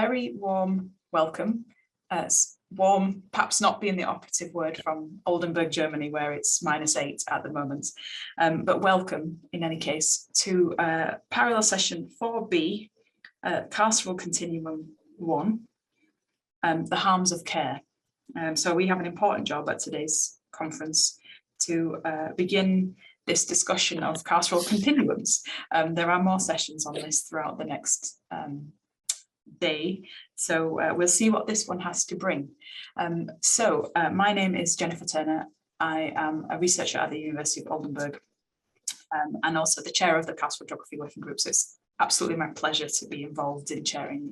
very warm welcome. Warm, perhaps not being the operative word from Oldenburg, Germany, where it's -8 at the moment, but welcome in any case to parallel session 4B, Carceral Continuum 1, the harms of care. So we have an important job at today's conference to begin this discussion of carceral continuums. There are more sessions on this throughout the next day, so we'll see what this one has to bring. My name is Jennifer Turner. I am a researcher at the University of Oldenburg and also the chair of the Carceral Geography Working Group. So it's absolutely my pleasure to be involved in chairing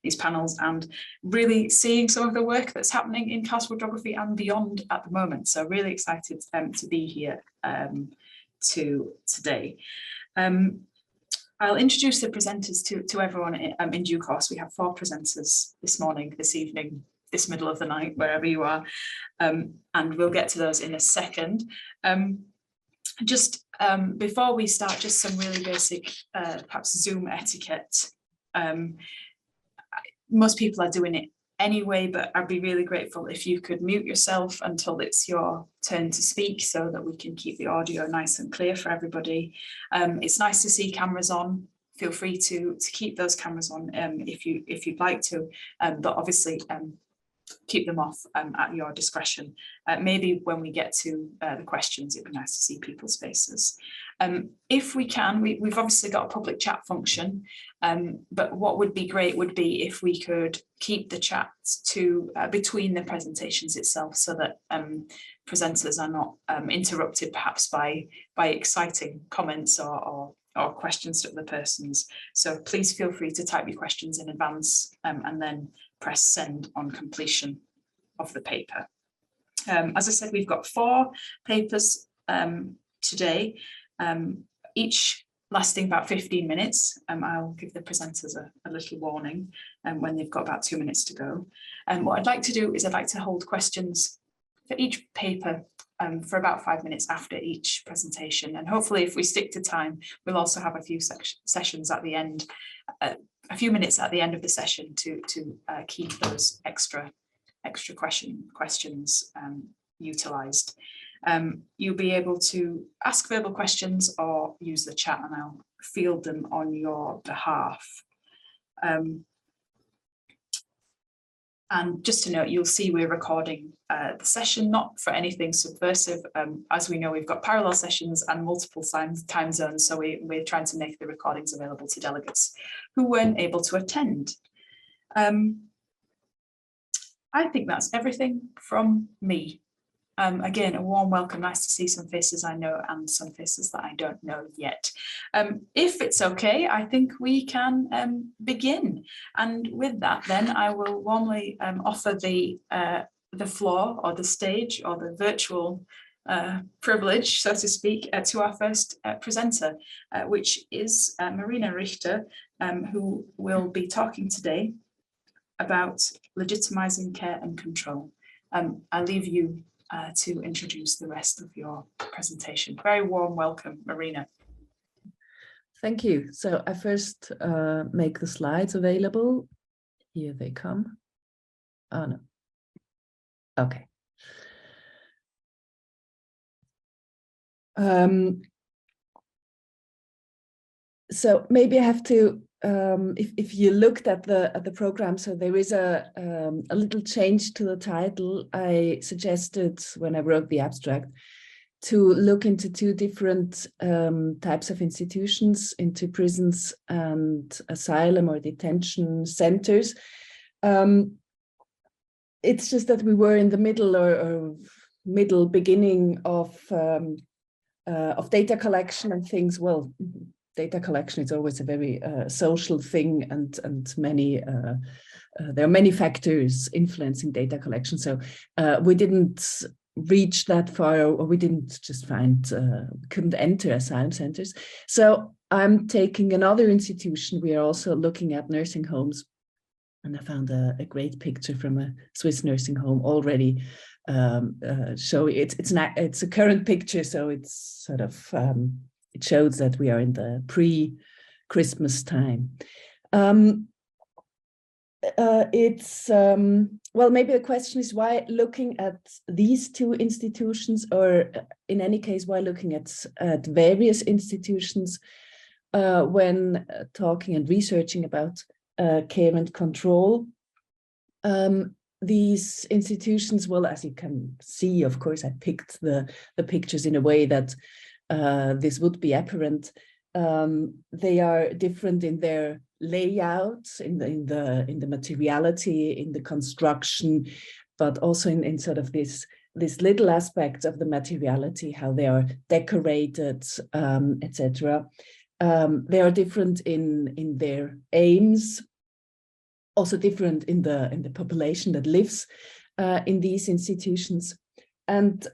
these panels and really seeing some of the work that's happening in carceral geography and beyond at the moment. So really excited to be here today. I'll introduce the presenters to everyone in due course. We have 4 presenters this morning, this evening, this middle of the night, wherever you are, and we'll get to those in a second. Before we start, just some really basic, perhaps Zoom etiquette. Most people are doing it anyway, but I'd be really grateful if you could mute yourself until it's your turn to speak so that we can keep the audio nice and clear for everybody. It's nice to see cameras on. Feel free to keep those cameras on if you'd like to, but obviously keep them off at your discretion. Maybe when we get to the questions, it'd be nice to see people's faces. If we can, we've obviously got a public chat function, but what would be great would be if we could keep the chat to between the presentations itself, so that presenters are not interrupted perhaps by exciting comments or questions to other persons. So please feel free to type your questions in advance and then press send on completion of the paper. As I said, we've got 4 papers today, each lasting about 15 minutes. I'll give the presenters a little warning when they've got about 2 minutes to go. What I'd like to do is I'd like to hold questions for each paper for about 5 minutes after each presentation. And hopefully if we stick to time, we'll also have a few sessions at the end, a few minutes at the end of the session to keep those extra questions utilised. You'll be able to ask verbal questions or use the chat and I'll field them on your behalf. And just to note, you'll see we're recording the session, not for anything subversive. As we know, we've got parallel sessions and multiple time zones, so we're trying to make the recordings available to delegates who weren't able to attend. I think that's everything from me. Again, a warm welcome. Nice to see some faces I know and some faces that I don't know yet. If it's okay, I think we can begin. And with that, then I will warmly offer the floor or the stage or the virtual privilege, so to speak, to our first presenter, which is Marina Richter, who will be talking today about legitimizing care and control. I'll leave you to introduce the rest of your presentation. Very warm welcome, Marina. Thank you. So I first make the slides available. Here they come. Oh no. Okay. So maybe I have to, if you looked at the program, so there is a little change to the title. I suggested when I wrote the abstract to look into 2 different types of institutions, into prisons and asylum or detention centers. It's just that we were in the middle or beginning of data collection and things. Well, data collection is always a very social thing, and many there are many factors influencing data collection. So we didn't reach that far, or we didn't just find, couldn't enter asylum centers. So I'm taking another institution. We are also looking at nursing homes, and I found a great picture from a Swiss nursing home already. It's a current picture, so it's sort of it shows that we are in the pre-Christmas time. it's, well, maybe the question is why looking at these two institutions, or in any case, why looking at various institutions when talking and researching about care and control. These institutions, well, as you can see, of course, I picked the pictures in a way that this would be apparent. They are different in their layout, in the materiality, in the construction, but also in sort of this little aspects of the materiality, how they are decorated, etc. They are different in their aims, also different in the population that lives in these institutions. And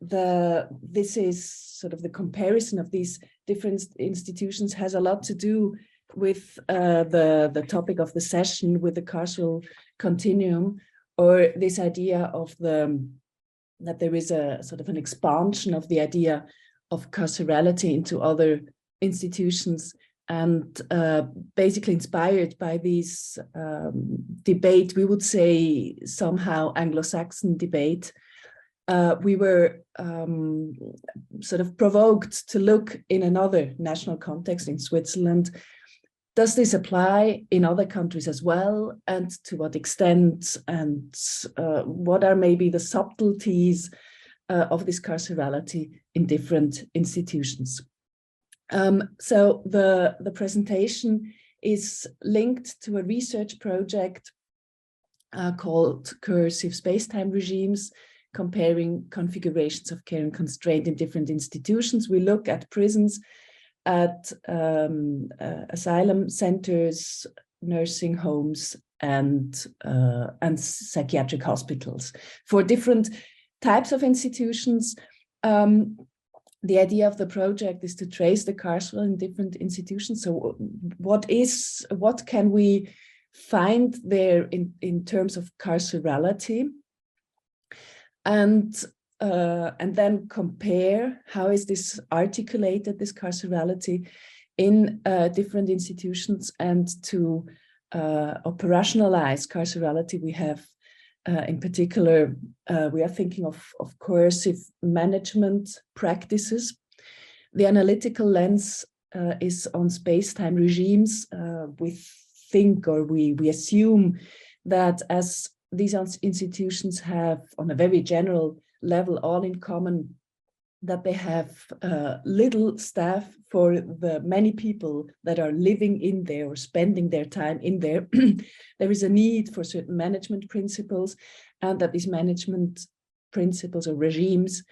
this is sort of the comparison of these different institutions has a lot to do with the topic of the session, with the carceral continuum, or this idea of that there is a sort of an expansion of the idea of carcerality into other institutions, and basically inspired by this debate, we would say somehow Anglo-Saxon debate. We were sort of provoked to look in another national context in Switzerland. Does this apply in other countries as well? And to what extent? And what are maybe the subtleties of this carcerality in different institutions? So the presentation is linked to a research project called Coercive Space-Time Regimes, comparing configurations of care and constraint in different institutions. We look at prisons, at asylum centers, nursing homes, and psychiatric hospitals. For different types of institutions, the idea of the project is to trace the carceral in different institutions. So what can we find there in terms of carcerality? And then compare how is this articulated, this carcerality in different institutions, and to operationalize carcerality. We have in particular, we are thinking of coercive management practices. The analytical lens is on space-time regimes. We think, or we assume that as these institutions have, on a very general level, all in common, that they have little staff for the many people that are living in there or spending their time in there. There is a need for certain management principles, and that these management principles or regimes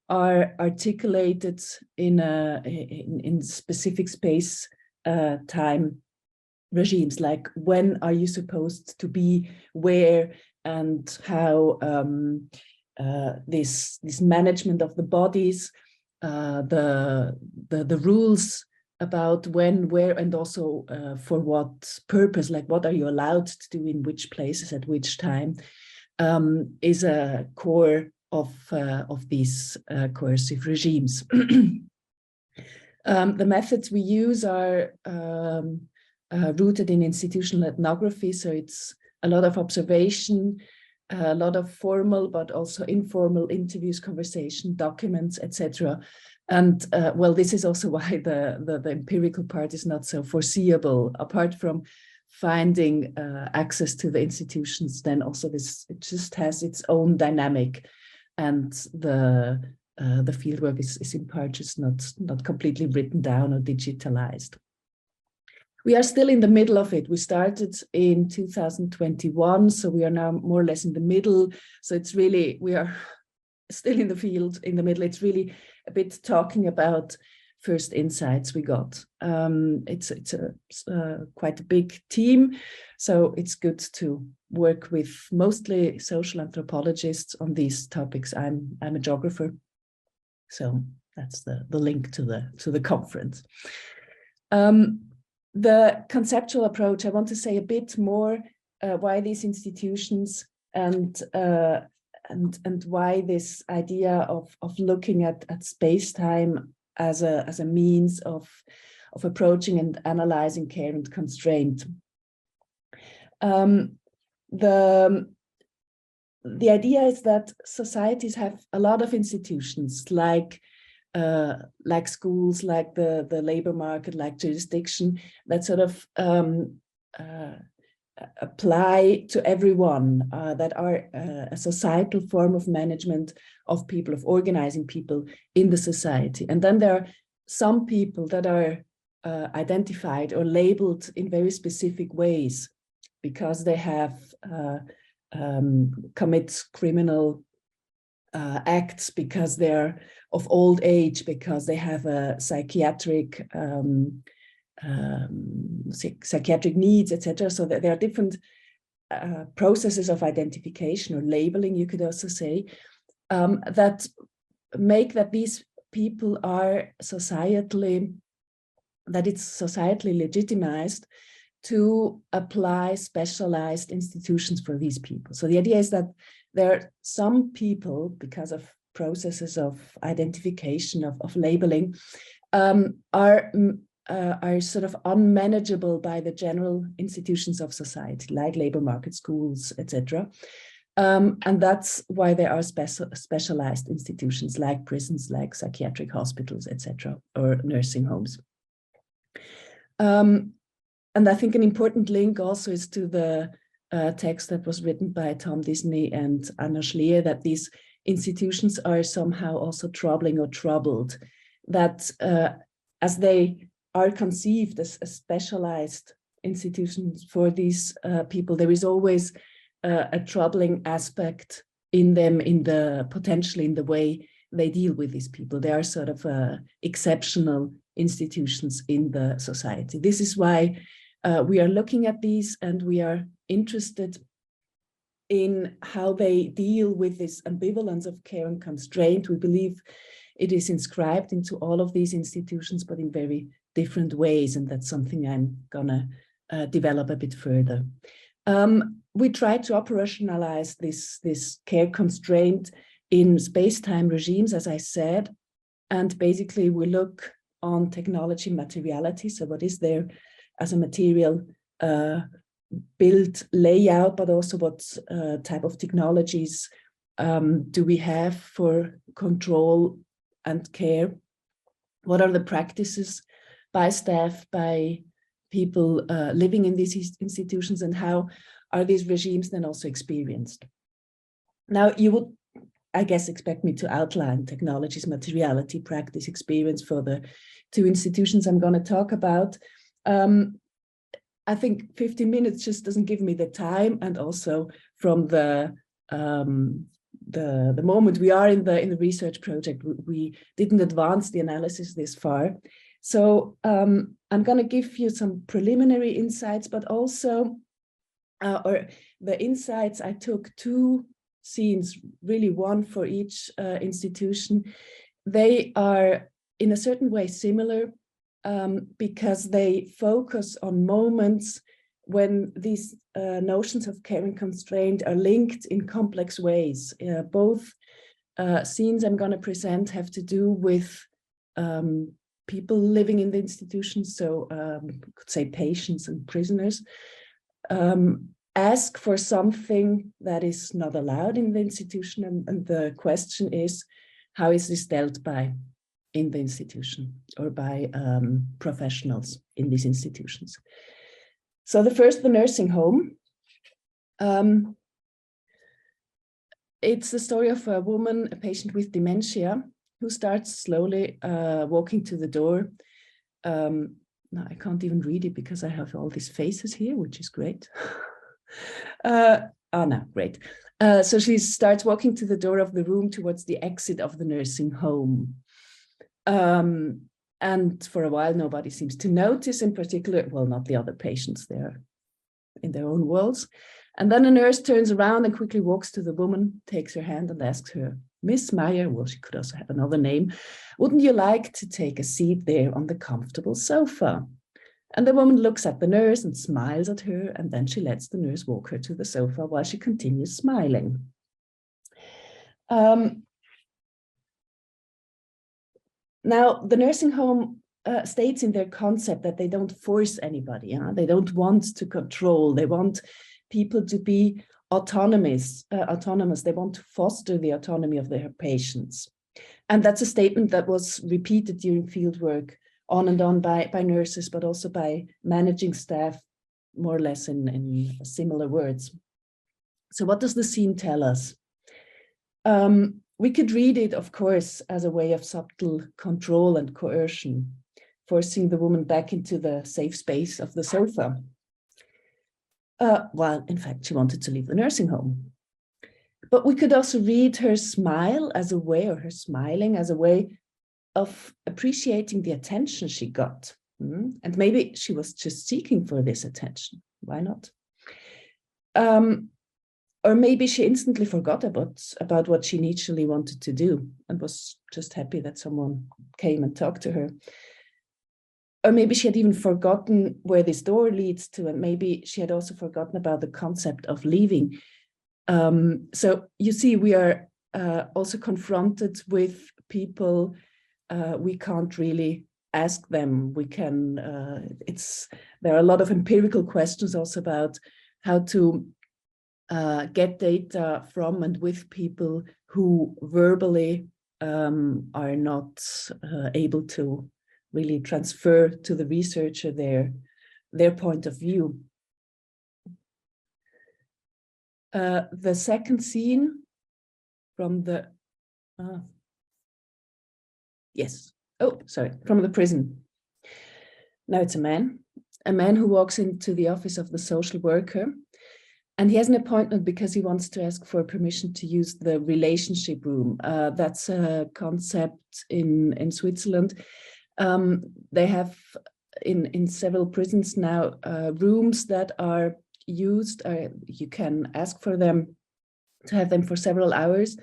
are articulated in specific space time regimes, like when are you supposed to be where, and how this management of the bodies, the rules about when, where, and also for what purpose, like what are you allowed to do in which places at which time, is a core of these coercive regimes. The methods we use are rooted in institutional ethnography, so it's a lot of observation, a lot of formal but also informal interviews, conversation, documents, etc. And well, this is also why the empirical part is not so foreseeable. Apart from finding access to the institutions, then also it just has its own dynamic, and the fieldwork is in part just not completely written down or digitalized. We are still in the middle of it. We started in 2021, so we are now more or less in the middle. So it's really, we are still in the field, in the middle. It's really a bit talking about first insights we got. It's quite a big team, so it's good to work with mostly social anthropologists on these topics. I'm a geographer, so that's the link to the conference. The conceptual approach, I want to say a bit more why these institutions and why this idea of looking at space-time as a means of approaching and analyzing care and constraint. The idea is that societies have a lot of institutions like schools, like the labor market, like jurisdiction, that sort of apply to everyone, that are a societal form of management of people, of organizing people in the society. And then there are some people that are identified or labeled in very specific ways because they have commit criminal acts, because they're of old age, because they have a psychiatric needs, etc. So that there are different processes of identification or labeling, you could also say, that make that these people are societally legitimized to apply specialized institutions for these people. So the idea is that there are some people, because of processes of identification, of labeling, are sort of unmanageable by the general institutions of society, like labor market, schools, etc. And that's why there are specialized institutions like prisons, like psychiatric hospitals, etc., or nursing homes. And I think an important link also is to the text that was written by Tom Disney and Anna Schleer, that these institutions are somehow also troubling or troubled, that as they are conceived as specialized institutions for these people, there is always a troubling aspect in them, potentially in the way they deal with these people. They are sort of exceptional institutions in the society. This is why we are looking at these, and we are interested in how they deal with this ambivalence of care and constraint. We believe it is inscribed into all of these institutions, but in very different ways, and that's something I'm gonna develop a bit further. We try to operationalize this care constraint in space-time regimes, as I said, and basically we look on technology materiality. So what is there as a material built layout, but also what type of technologies do we have for control and care? What are the practices by staff, by people living in these institutions, and how are these regimes then also experienced? Now, you would, I guess, expect me to outline technologies, materiality, practice, experience for the two institutions I'm going to talk about. I think 15 minutes just doesn't give me the time, and also from the moment we are in the research project, we didn't advance the analysis this far. So I'm going to give you some preliminary insights, but also, or the insights, I took two scenes, really one for each institution. They are in a certain way similar because they focus on moments when these notions of care and constraint are linked in complex ways. Both scenes I'm going to present have to do with people living in the institutions, so could say patients and prisoners, ask for something that is not allowed in the institution, and the question is, how is this dealt by in the institution or by professionals in these institutions? So the nursing home. It's the story of a woman, a patient with dementia, who starts slowly walking to the door. Now I can't even read it because I have all these faces here, which is great. No, great. So she starts walking to the door of the room towards the exit of the nursing home. And for a while, nobody seems to notice, in particular, well, not the other patients, they're in their own worlds. And then a nurse turns around and quickly walks to the woman, takes her hand and asks her, Miss Meyer, well, she could also have another name, wouldn't you like to take a seat there on the comfortable sofa? And the woman looks at the nurse and smiles at her, and then she lets the nurse walk her to the sofa while she continues smiling. Now, the nursing home states in their concept that they don't force anybody. They don't want to control. They want people to be autonomous. They want to foster the autonomy of their patients. And that's a statement that was repeated during fieldwork on and on by nurses, but also by managing staff, more or less in similar words. So what does the scene tell us? We could read it, of course, as a way of subtle control and coercion, forcing the woman back into the safe space of the sofa. While, in fact, she wanted to leave the nursing home. But we could also read her smile as a way, or her smiling as a way of appreciating the attention she got. And maybe she was just seeking for this attention. Why not? Or maybe she instantly forgot about what she initially wanted to do and was just happy that someone came and talked to her. Or maybe she had even forgotten where this door leads to, and maybe she had also forgotten about the concept of leaving. So you see, we are also confronted with people we can't really ask them. We can, there are a lot of empirical questions also about how to get data from and with people who verbally are not able to really transfer to the researcher their point of view. The second scene from the, from the prison. Now it's a man who walks into the office of the social worker, and he has an appointment because he wants to ask for permission to use the relationship room. That's a concept in Switzerland. They have in several prisons now rooms that are used. You can ask for them to have them for several hours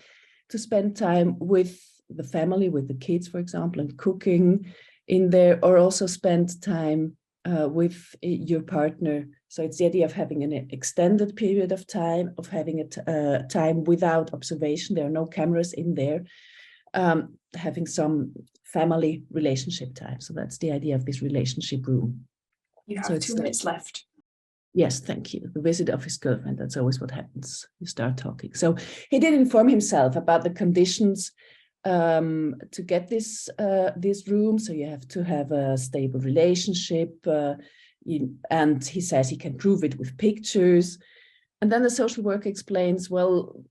to spend time with the family, with the kids, for example, and cooking in there, or also spend time with your partner. So it's the idea of having an extended period of time, of having a time without observation. There are no cameras in there, having some family relationship time. So that's the idea of this relationship room. You have 2 minutes left. Yes, thank you. The visit of his girlfriend, that's always what happens. You start talking. So he did inform himself about the conditions to get this room. So you have to have a stable relationship, and he says he can prove it with pictures. And then the social worker explains, well,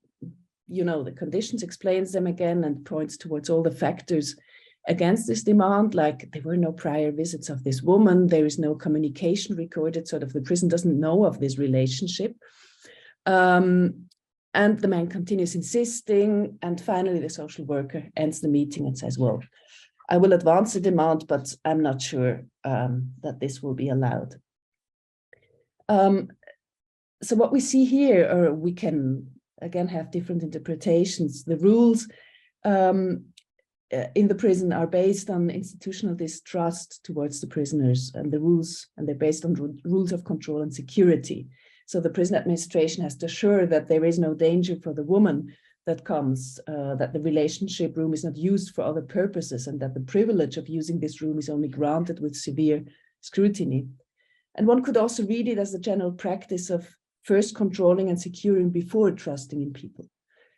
you know, the conditions, explains them again and points towards all the factors against this demand, like there were no prior visits of this woman, there is no communication recorded, sort of the prison doesn't know of this relationship. And the man continues insisting, and finally the social worker ends the meeting and says, well, I will advance the demand, but I'm not sure that this will be allowed. So what we see here, or we can again have different interpretations, the rules in the prison are based on institutional distrust towards the prisoners, and the rules, and they're based on rules of control and security. So the prison administration has to assure that there is no danger for the woman that comes, that the relationship room is not used for other purposes, and that the privilege of using this room is only granted with severe scrutiny. And one could also read it as a general practice of first controlling and securing before trusting in people.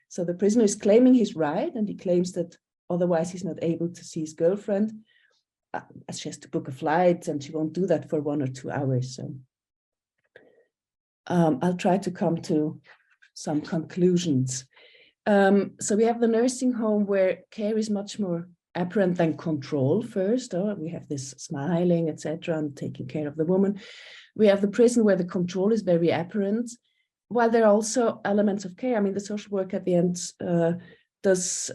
So the prisoner is claiming his right, and he claims that otherwise he's not able to see his girlfriend, as she has to book a flight, and she won't do that for 1 or 2 hours. So I'll try to come to some conclusions. So we have the nursing home where care is much more apparent than control first. We have this smiling, etc., and taking care of the woman. We have the prison where the control is very apparent, while there are also elements of care. I mean, the social work at the end does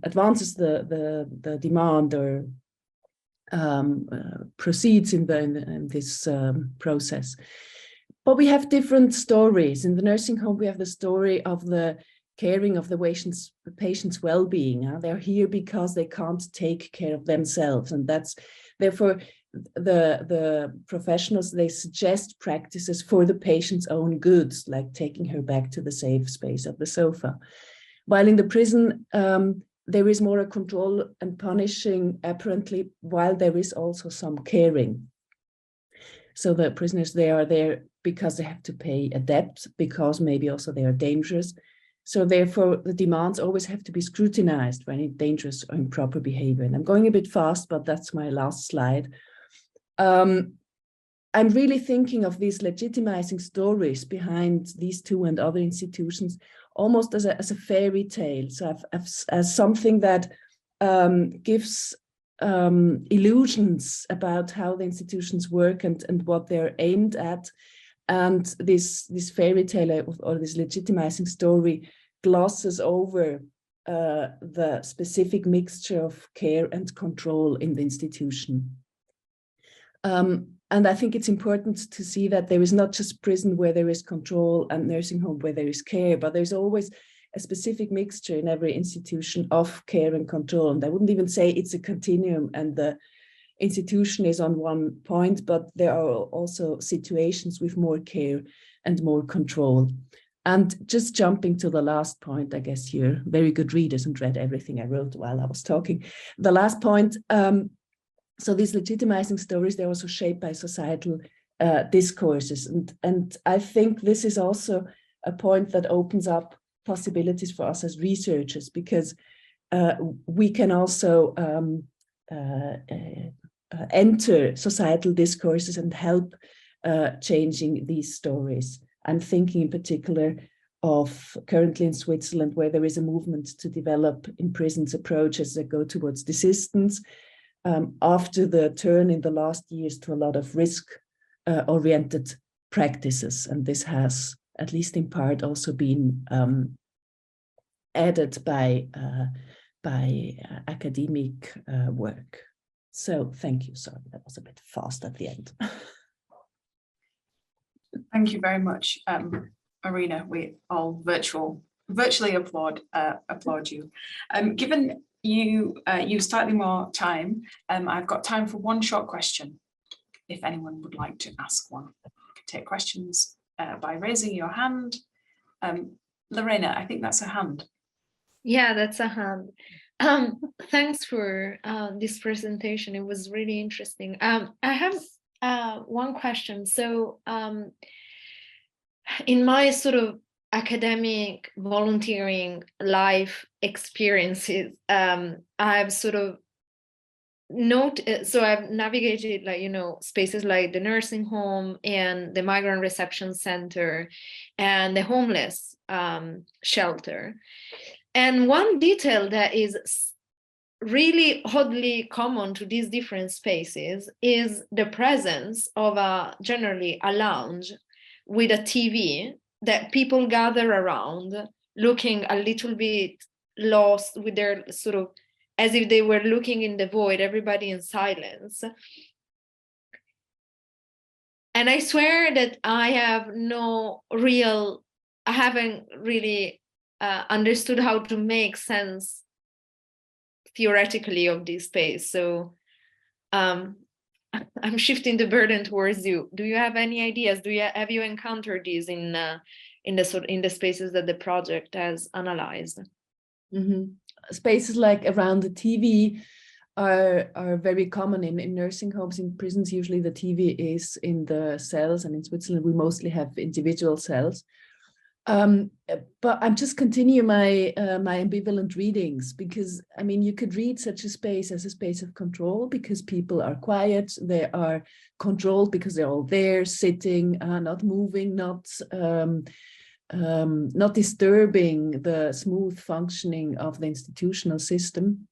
advances the demand, or proceeds in this process. But we have different stories. In the nursing home, we have the story of the caring of the patient's well-being. They're here because they can't take care of themselves, and that's therefore the professionals, they suggest practices for the patient's own goods, like taking her back to the safe space of the sofa. While in the prison, there is more a control and punishing, apparently, while there is also some caring. So the prisoners, they are there because they have to pay a debt, because maybe also they are dangerous. So therefore, the demands always have to be scrutinized for any dangerous or improper behavior. And I'm going a bit fast, but that's my last slide. I'm really thinking of these legitimizing stories behind these two and other institutions almost as a fairy tale. So as something that gives illusions about how the institutions work and what they're aimed at. And this fairy tale or this legitimizing story glosses over the specific mixture of care and control in the institution. And I think it's important to see that there is not just prison where there is control and nursing home where there is care, but there's always a specific mixture in every institution of care and control. And I wouldn't even say it's a continuum and the institution is on one point, but there are also situations with more care and more control. And just jumping to the last point, I guess you're very good readers and read everything I wrote while I was talking. The last point, so these legitimizing stories, they're also shaped by societal discourses. And I think this is also a point that opens up possibilities for us as researchers, because we can also enter societal discourses and help changing these stories. I'm thinking in particular of currently in Switzerland, where there is a movement to develop in prisons approaches that go towards desistance, after the turn in the last years to a lot of risk-oriented practices. And this has, at least in part, also been added by academic work. So thank you. Sorry, that was a bit fast at the end. Thank you very much, Marina. We all virtually applaud you. Given you slightly more time, I've got time for one short question. If anyone would like to ask one, you can take questions by raising your hand. Lorena, I think that's a hand. Yeah, that's a hand. Thanks for this presentation. It was really interesting. I have one question. So in my sort of academic volunteering life experiences, I've sort of I've navigated, like, you know, spaces like the nursing home and the migrant reception center and the homeless shelter. And one detail that is really oddly common to these different spaces is the presence of generally a lounge with a TV that people gather around, looking a little bit lost, with their sort of, as if they were looking in the void, everybody in silence. And I swear that I haven't really understood how to make sense theoretically of this space. So I'm shifting the burden towards you. Do you have any ideas? Have you encountered these in the spaces that the project has analyzed? Mm-hmm. Spaces like around the TV are very common in nursing homes. In prisons, usually the TV is in the cells, and in Switzerland we mostly have individual cells. But I'm just continuing my ambivalent readings, because I mean, you could read such a space as a space of control because people are quiet, they are controlled because they're all there, sitting, not moving, not disturbing the smooth functioning of the institutional system.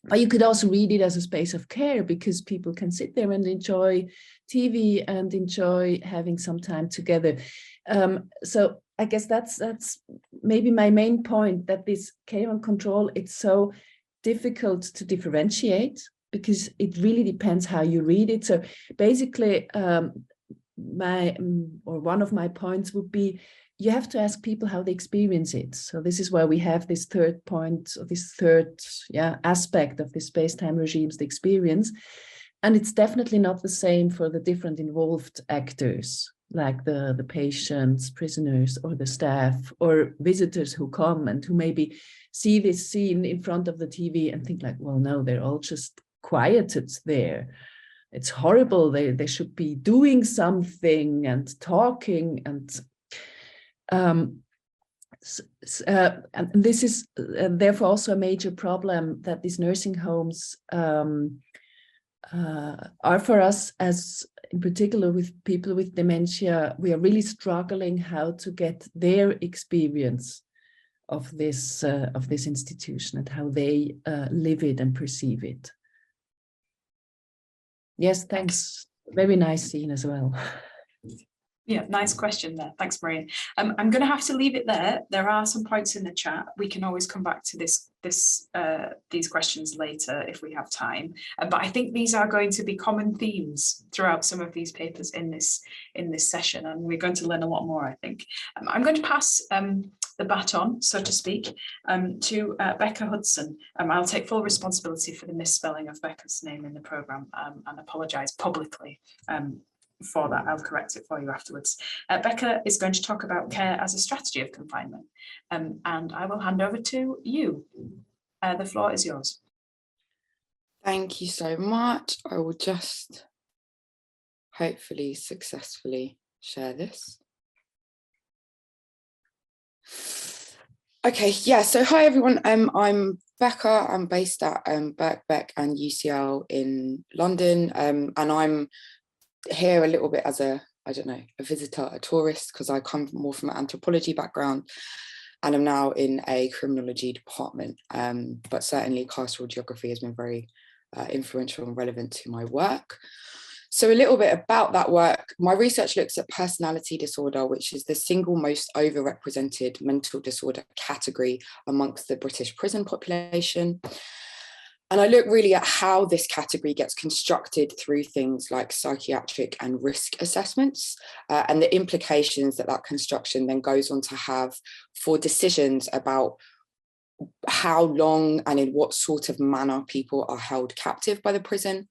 But you could also read it as a space of care because people can sit there and enjoy TV and enjoy having some time together. So I guess that's maybe my main point, that this care and control, it's so difficult to differentiate because it really depends how you read it. So basically, one of my points would be, you have to ask people how they experience it. So this is why we have this third point, or this third aspect of the space-time regimes, the experience. And it's definitely not the same for the different involved actors, like the patients, prisoners, or the staff, or visitors who come and who maybe see this scene in front of the TV and think like, well, no, they're all just quieted there. it's horrible. They should be doing something and talking and and this is therefore also a major problem that these nursing homes are for us, as in particular with people with dementia. We are really struggling how to get their experience of this institution and how they live it and perceive it. Yes, thanks. Very nice scene as well. Yeah, nice question there. Thanks, Marina. I'm going to have to leave it there. There are some points in the chat. We can always come back to these questions later if we have time. But I think these are going to be common themes throughout some of these papers in this session, and we're going to learn a lot more, I think. I'm going to pass the baton, so to speak, to Becca Hudson. I'll take full responsibility for the misspelling of Becca's name in the programme and apologise publicly for that. I'll correct it for you afterwards. Becca is going to talk about care as a strategy of confinement, and I will hand over to you. The floor is yours. Thank you so much. I will just hopefully successfully share this. Okay, yeah, so hi everyone, I'm Becca. I'm based at Birkbeck and UCL in London, and I'm here a little bit as a visitor, a tourist, because I come more from an anthropology background and I'm now in a criminology department, but certainly carceral geography has been very influential and relevant to my work. So a little bit about that work. My research looks at personality disorder, which is the single most overrepresented mental disorder category amongst the British prison population. And I look really at how this category gets constructed through things like psychiatric and risk assessments, and the implications that that construction then goes on to have for decisions about how long and in what sort of manner people are held captive by the prison.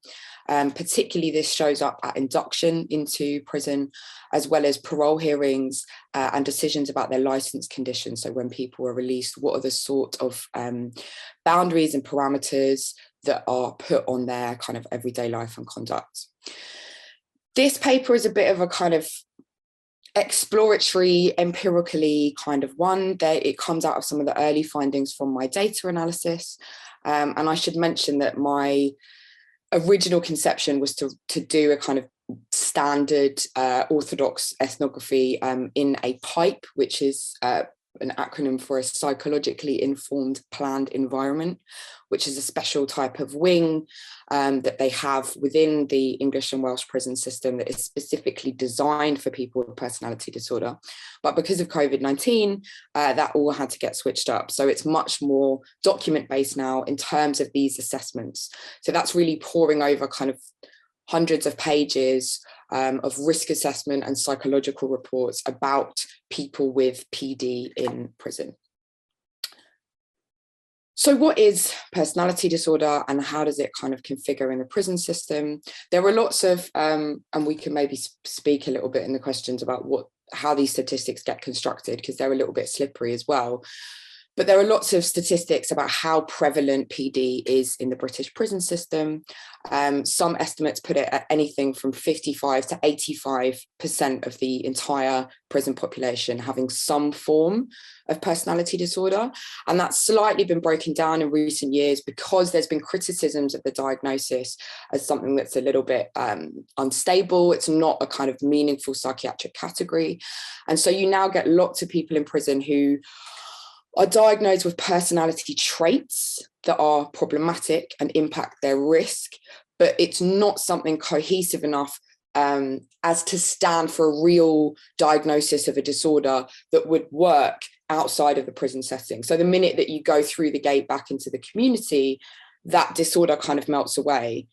Particularly this shows up at induction into prison, as well as parole hearings and decisions about their license conditions. So when people are released, what are the sort of boundaries and parameters that are put on their kind of everyday life and conduct. This paper is a bit of a kind of exploratory, empirically kind of one. It comes out of some of the early findings from my data analysis. And I should mention that my original conception was to do a kind of standard orthodox ethnography in a PIPE, which is an acronym for a psychologically informed planned environment, which is a special type of wing that they have within the English and Welsh prison system that is specifically designed for people with personality disorder. But because of COVID-19, that all had to get switched up. So it's much more document-based now in terms of these assessments. So that's really poring over kind of hundreds of pages of risk assessment and psychological reports about people with PD in prison. So what is personality disorder and how does it kind of configure in the prison system? There are lots of, and we can maybe speak a little bit in the questions about how these statistics get constructed, because they're a little bit slippery as well. But there are lots of statistics about how prevalent PD is in the British prison system. Some estimates put it at anything from 55 to 85% of the entire prison population having some form of personality disorder. And that's slightly been broken down in recent years because there's been criticisms of the diagnosis as something that's a little bit unstable. It's not a kind of meaningful psychiatric category. And so you now get lots of people in prison who are diagnosed with personality traits that are problematic and impact their risk, but it's not something cohesive enough as to stand for a real diagnosis of a disorder that would work outside of the prison setting. So the minute that you go through the gate back into the community, that disorder kind of melts away,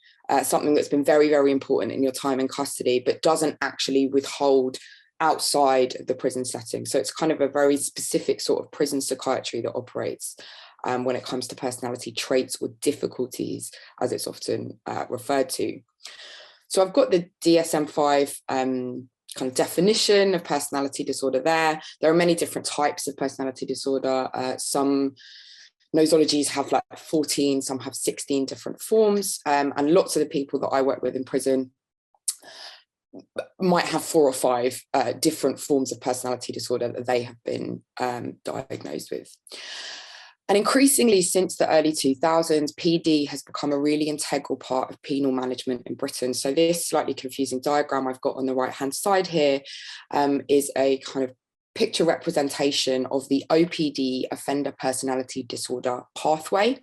something that's been very, very important in your time in custody, but doesn't actually withhold outside the prison setting. So it's kind of a very specific sort of prison psychiatry that operates when it comes to personality traits or difficulties, as it's often referred to. So I've got the DSM-5 kind of definition of personality disorder there. There are many different types of personality disorder. Some nosologies have like 14, some have 16 different forms, and lots of the people that I work with in prison might have 4 or 5 different forms of personality disorder that they have been diagnosed with. And increasingly since the early 2000s, PD has become a really integral part of penal management in Britain. So this slightly confusing diagram I've got on the right-hand side here is a kind of picture representation of the OPD, offender personality disorder pathway,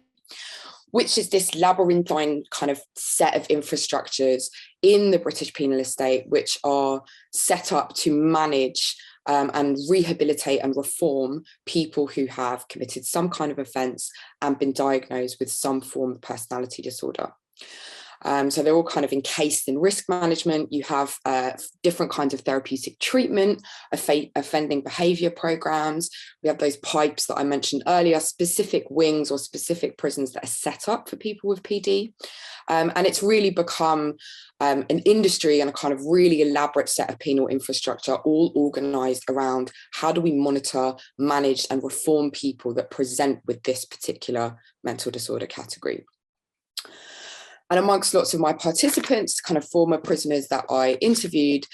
which is this labyrinthine kind of set of infrastructures in the British penal estate, which are set up to manage and rehabilitate and reform people who have committed some kind of offence and been diagnosed with some form of personality disorder. So they're all kind of encased in risk management. You have different kinds of therapeutic treatment, offending behaviour programmes. We have those pipes that I mentioned earlier, specific wings or specific prisons that are set up for people with PD. And it's really become an industry and a kind of really elaborate set of penal infrastructure, all organised around how do we monitor, manage and reform people that present with this particular mental disorder category. And amongst lots of my participants, kind of former prisoners that I interviewed,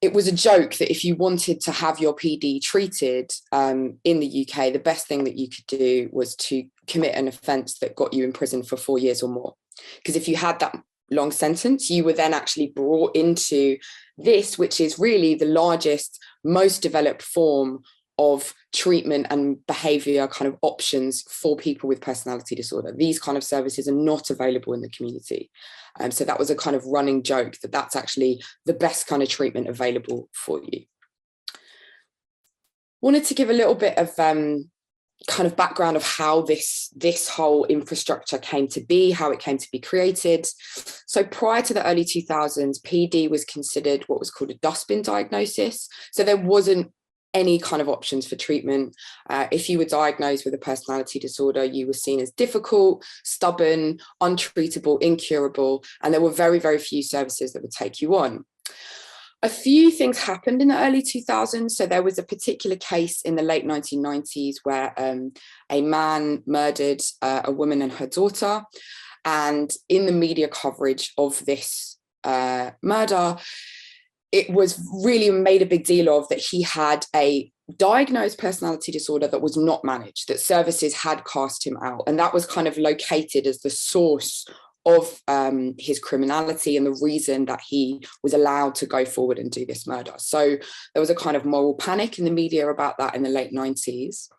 it was a joke that if you wanted to have your PD treated in the UK, the best thing that you could do was to commit an offence that got you in prison for 4 years or more. Because if you had that long sentence, you were then actually brought into this, which is really the largest, most developed form of treatment and behaviour kind of options for people with personality disorder. These kind of services are not available in the community. So that was a kind of running joke that that's actually the best kind of treatment available for you. Wanted to give a little bit of kind of background of how this whole infrastructure came to be, how it came to be created. So prior to the early 2000s, PD was considered what was called a dustbin diagnosis. So there wasn't any kind of options for treatment. If you were diagnosed with a personality disorder, you were seen as difficult, stubborn, untreatable, incurable, and there were very, very few services that would take you on. A few things happened in the early 2000s. So there was a particular case in the late 1990s where a man murdered a woman and her daughter. And in the media coverage of this murder, it was really made a big deal of that he had a diagnosed personality disorder that was not managed, that services had cast him out. And that was kind of located as the source of his criminality and the reason that he was allowed to go forward and do this murder. So there was a kind of moral panic in the media about that in the late 90s.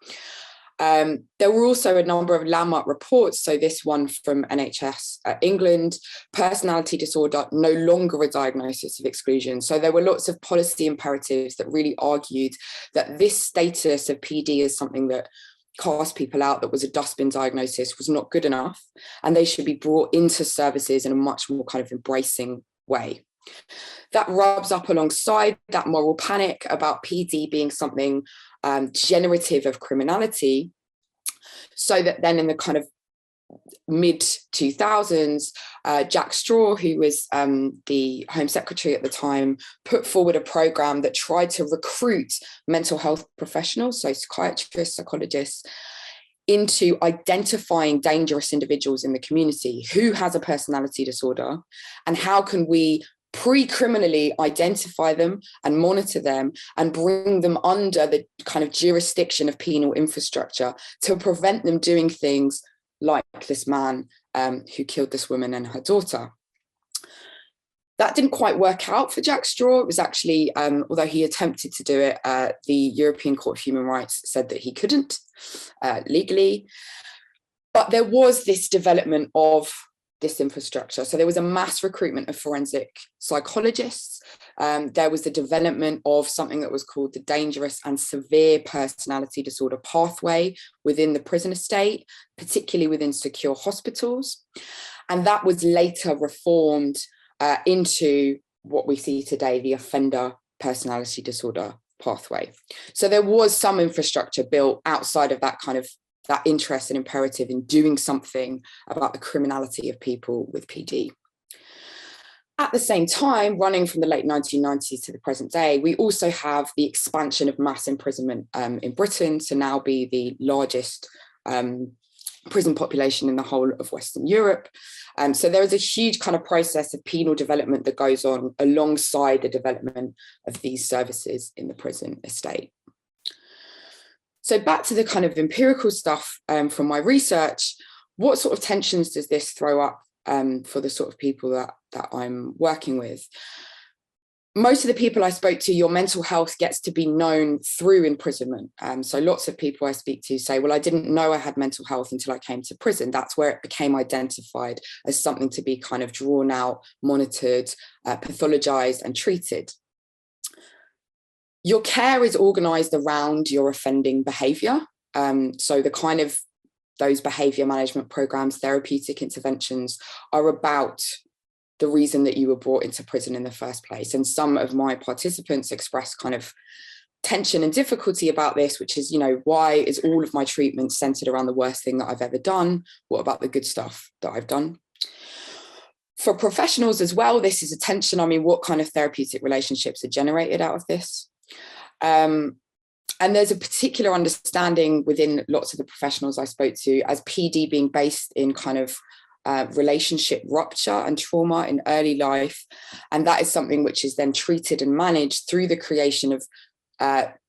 There were also a number of landmark reports. So this one from NHS England, personality disorder, no longer a diagnosis of exclusion. So there were lots of policy imperatives that really argued that this status of PD as something that cast people out, that was a dustbin diagnosis, was not good enough. And they should be brought into services in a much more kind of embracing way. That rubs up alongside that moral panic about PD being something generative of criminality, so that then in the kind of mid 2000s, Jack Straw, who was the Home Secretary at the time, put forward a programme that tried to recruit mental health professionals, so psychiatrists, psychologists, into identifying dangerous individuals in the community who has a personality disorder, and how can we pre-criminally identify them and monitor them and bring them under the kind of jurisdiction of penal infrastructure to prevent them doing things like this man who killed this woman and her daughter. That didn't quite work out for Jack Straw. It was actually, although he attempted to do it, the European Court of Human Rights said that he couldn't legally. But there was this development of this infrastructure. So there was a mass recruitment of forensic psychologists. There was the development of something that was called the dangerous and severe personality disorder pathway within the prison estate, particularly within secure hospitals. And that was later reformed into what we see today, the offender personality disorder pathway. So there was some infrastructure built outside of that kind of that interest and imperative in doing something about the criminality of people with PD. At the same time, running from the late 1990s to the present day, we also have the expansion of mass imprisonment in Britain to now be the largest prison population in the whole of Western Europe. So there is a huge kind of process of penal development that goes on alongside the development of these services in the prison estate. So back to the kind of empirical stuff from my research, what sort of tensions does this throw up for the sort of people that I'm working with? Most of the people I spoke to, your mental health gets to be known through imprisonment. So lots of people I speak to say, well, I didn't know I had mental health until I came to prison. That's where it became identified as something to be kind of drawn out, monitored, pathologized and treated. Your care is organized around your offending behavior. So the kind of those behavior management programs, therapeutic interventions are about the reason that you were brought into prison in the first place. And some of my participants express kind of tension and difficulty about this, which is, you know, why is all of my treatment centered around the worst thing that I've ever done? What about the good stuff that I've done? For professionals as well, this is a tension. I mean, what kind of therapeutic relationships are generated out of this? And there's a particular understanding within lots of the professionals I spoke to as PD being based in kind of relationship rupture and trauma in early life. And that is something which is then treated and managed through the creation of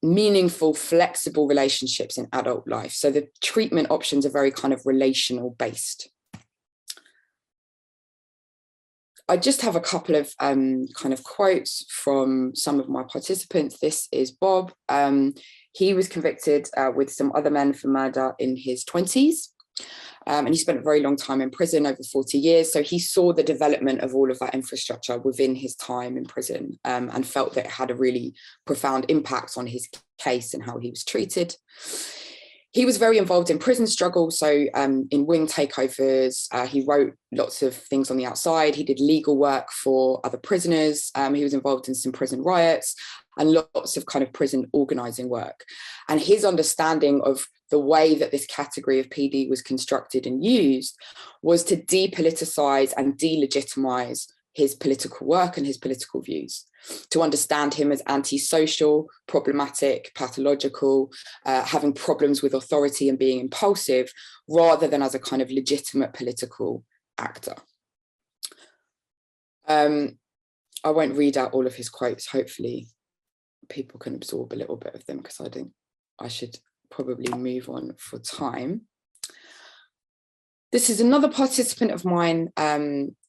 meaningful, flexible relationships in adult life. So the treatment options are very kind of relational based. I just have a couple of kind of quotes from some of my participants. This is Bob. He was convicted with some other men for murder in his 20s. And he spent a very long time in prison, over 40 years. So he saw the development of all of that infrastructure within his time in prison and felt that it had a really profound impact on his case and how he was treated. He was very involved in prison struggle. So in wing takeovers, he wrote lots of things on the outside. He did legal work for other prisoners. He was involved in some prison riots and lots of kind of prison organizing work. And his understanding of the way that this category of PD was constructed and used was to depoliticize and delegitimize his political work and his political views, to understand him as antisocial, problematic, pathological, having problems with authority and being impulsive, rather than as a kind of legitimate political actor. I won't read out all of his quotes. Hopefully people can absorb a little bit of them, because I think I should probably move on for time. This is another participant of mine,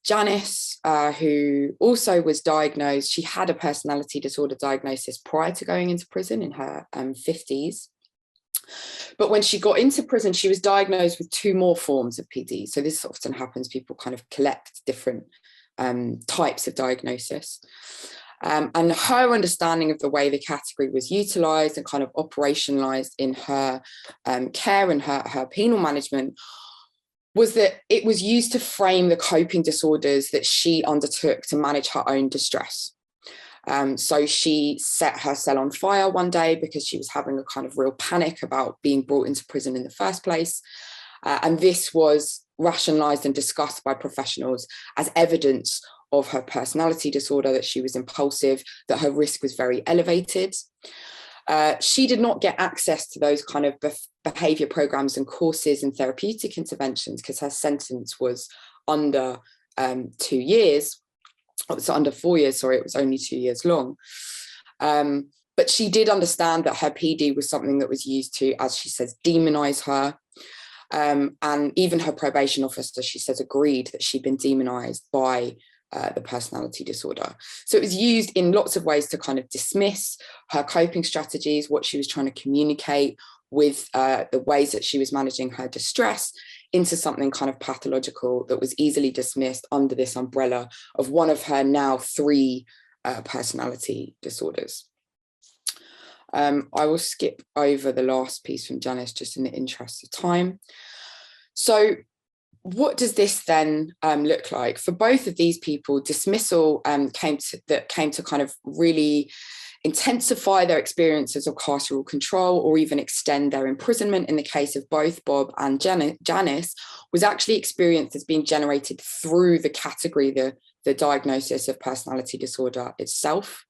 Janice, who also was diagnosed. She had a personality disorder diagnosis prior to going into prison in her 50s. But when she got into prison, she was diagnosed with 2 more forms of PD. So this often happens. People kind of collect different types of diagnosis. And her understanding of the way the category was utilised and kind of operationalised in her care and her penal management was that it was used to frame the coping disorders that she undertook to manage her own distress. So she set her cell on fire one day because she was having a kind of real panic about being brought into prison in the first place. And this was rationalised and discussed by professionals as evidence of her personality disorder, that she was impulsive, that her risk was very elevated. She did not get access to those kind of behaviour programmes and courses and therapeutic interventions because her sentence was under 2 years. It was under 4 years, sorry, it was only 2 years long. But she did understand that her PD was something that was used to, as she says, demonise her. And even her probation officer, she says, agreed that she'd been demonised by the personality disorder. So it was used in lots of ways to kind of dismiss her coping strategies, what she was trying to communicate with the ways that she was managing her distress, into something kind of pathological that was easily dismissed under this umbrella of one of her now 3 personality disorders. I will skip over the last piece from Janice just in the interest of time. So what does this then look like? For both of these people, dismissal came to kind of really intensify their experiences of carceral control, or even extend their imprisonment. In the case of both Bob and Janice, was actually experienced as being generated through the category, the diagnosis of personality disorder itself.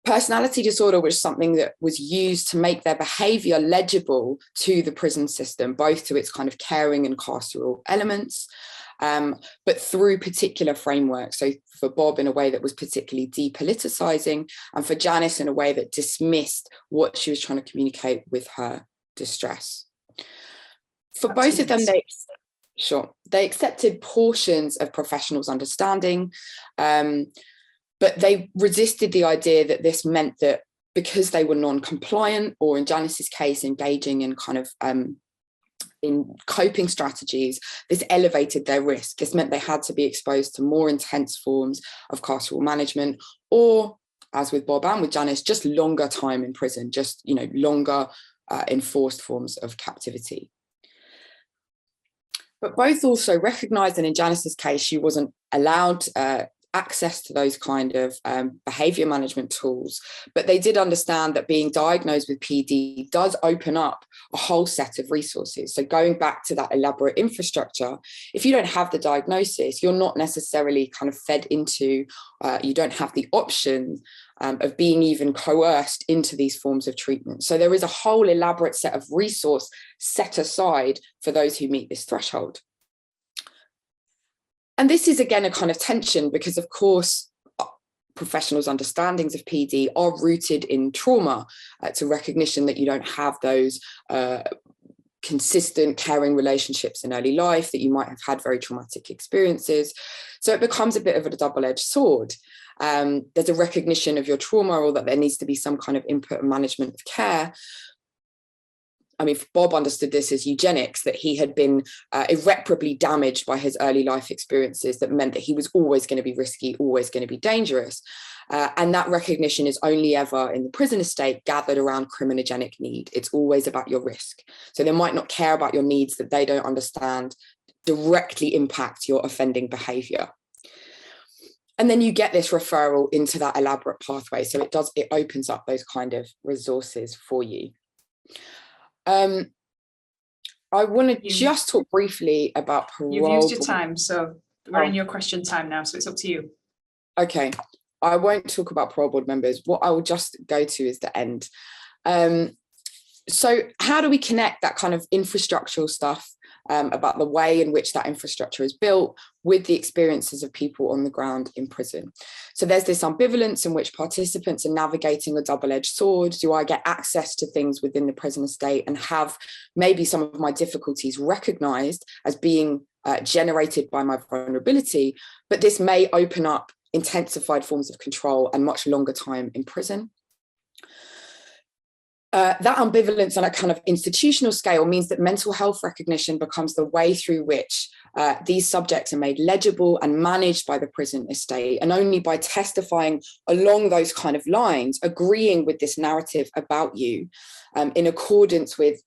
Personality disorder was something that was used to make their behaviour legible to the prison system, both to its kind of caring and carceral elements, but through particular frameworks. So for Bob in a way that was particularly depoliticising, and for Janice in a way that dismissed what she was trying to communicate with her distress. For both of them, they accepted portions of professionals' understanding, but they resisted the idea that this meant that because they were non-compliant, or in Janice's case, engaging in kind of in coping strategies, this elevated their risk. This meant they had to be exposed to more intense forms of carceral management, or, as with Bob and with Janice, just longer time in prison, just, you know, longer enforced forms of captivity. But both also recognised, and in Janice's case, she wasn't allowed access to those kind of behaviour management tools, but they did understand that being diagnosed with PD does open up a whole set of resources. So going back to that elaborate infrastructure, if you don't have the diagnosis, you're not necessarily kind of fed into, you don't have the option of being even coerced into these forms of treatment. So there is a whole elaborate set of resource set aside for those who meet this threshold. And this is, again, a kind of tension because, of course, professionals' understandings of PD are rooted in trauma, to recognition that you don't have those consistent caring relationships in early life, that you might have had very traumatic experiences. So it becomes a bit of a double-edged sword. There's a recognition of your trauma, or that there needs to be some kind of input and management of care. I mean, Bob understood this as eugenics, that he had been irreparably damaged by his early life experiences that meant that he was always going to be risky, always going to be dangerous. And that recognition is only ever in the prison estate gathered around criminogenic need. It's always about your risk. So they might not care about your needs that they don't understand directly impact your offending behaviour. And then you get this referral into that elaborate pathway. So it opens up those kind of resources for you. I want to just talk briefly about parole. You've used your time, so we're in your question time now, so it's up to you. Okay, I won't talk about parole board members. What I will just go to is the end. So how do we connect that kind of infrastructural stuff about the way in which that infrastructure is built with the experiences of people on the ground in prison? So there's this ambivalence in which participants are navigating a double-edged sword. Do I get access to things within the prison estate and have maybe some of my difficulties recognised as being generated by my vulnerability, but this may open up intensified forms of control and much longer time in prison? That ambivalence on a kind of institutional scale means that mental health recognition becomes the way through which these subjects are made legible and managed by the prison estate, and only by testifying along those kind of lines, agreeing with this narrative about you in accordance with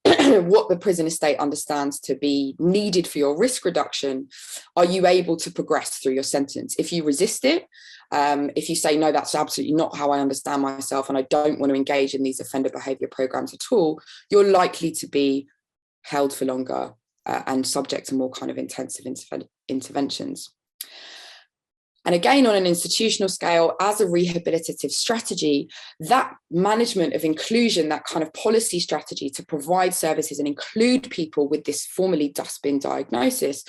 what the prison estate understands to be needed for your risk reduction, are you able to progress through your sentence. If you resist it, if you say, no, that's absolutely not how I understand myself and I don't want to engage in these offender behaviour programmes at all, you're likely to be held for longer and subject to more kind of intensive interventions. And again, on an institutional scale, as a rehabilitative strategy, that management of inclusion, that kind of policy strategy to provide services and include people with this formerly dustbin diagnosis,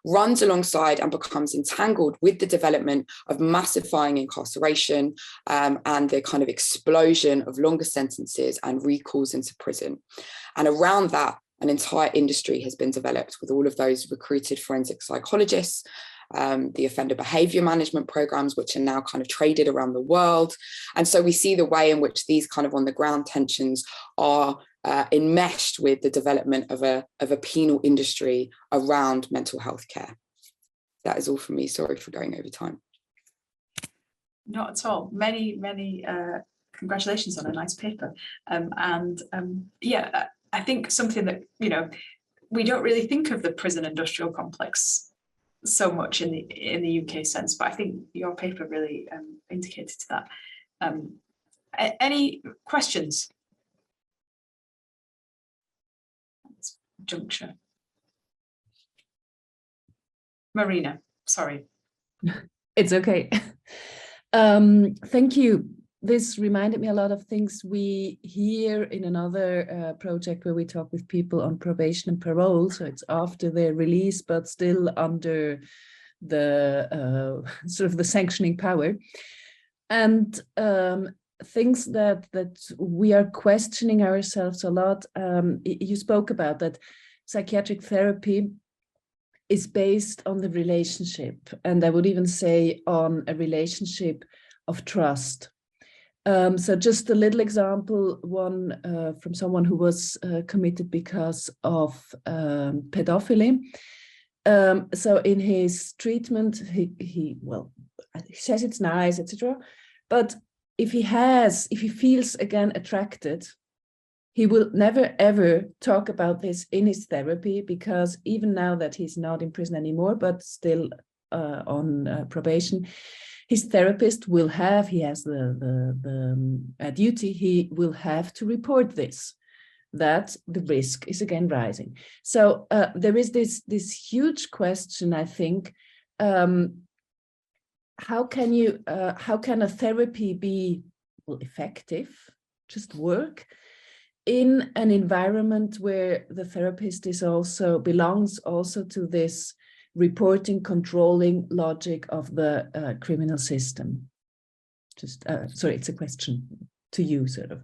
runs alongside and becomes entangled with the development of massifying incarceration and the kind of explosion of longer sentences and recalls into prison. And around that, an entire industry has been developed with all of those recruited forensic psychologists, the offender behaviour management programs, which are now kind of traded around the world. And so we see the way in which these kind of on the ground tensions are enmeshed with the development of a penal industry around mental health care. That is all from me. Sorry for going over time. Not at all. Many congratulations on a nice paper. Yeah, I think something that, you know, we don't really think of the prison industrial complex so much in the UK sense, but I think your paper really indicated to that. Any questions? Juncture. Marina, sorry. It's okay. Thank you. this reminded me a lot of things we hear in another project where we talk with people on probation and parole. So it's after their release, but still under the sort of the sanctioning power. And things that we are questioning ourselves a lot. You spoke about that psychiatric therapy is based on the relationship, and I would even say on a relationship of trust. So just a little example, one from someone who was committed because of pedophilia. So in his treatment, he says it's nice, etc. But if he feels again attracted, he will never ever talk about this in his therapy, because even now that he's not in prison anymore, but still on probation, his therapist will have, he has the duty, he will have to report this, that the risk is again rising. So there is this huge question, I think, how can a therapy be effective, just work, in an environment where the therapist belongs also to this reporting, controlling logic of the criminal system? Just sorry, it's a question to you, sort of.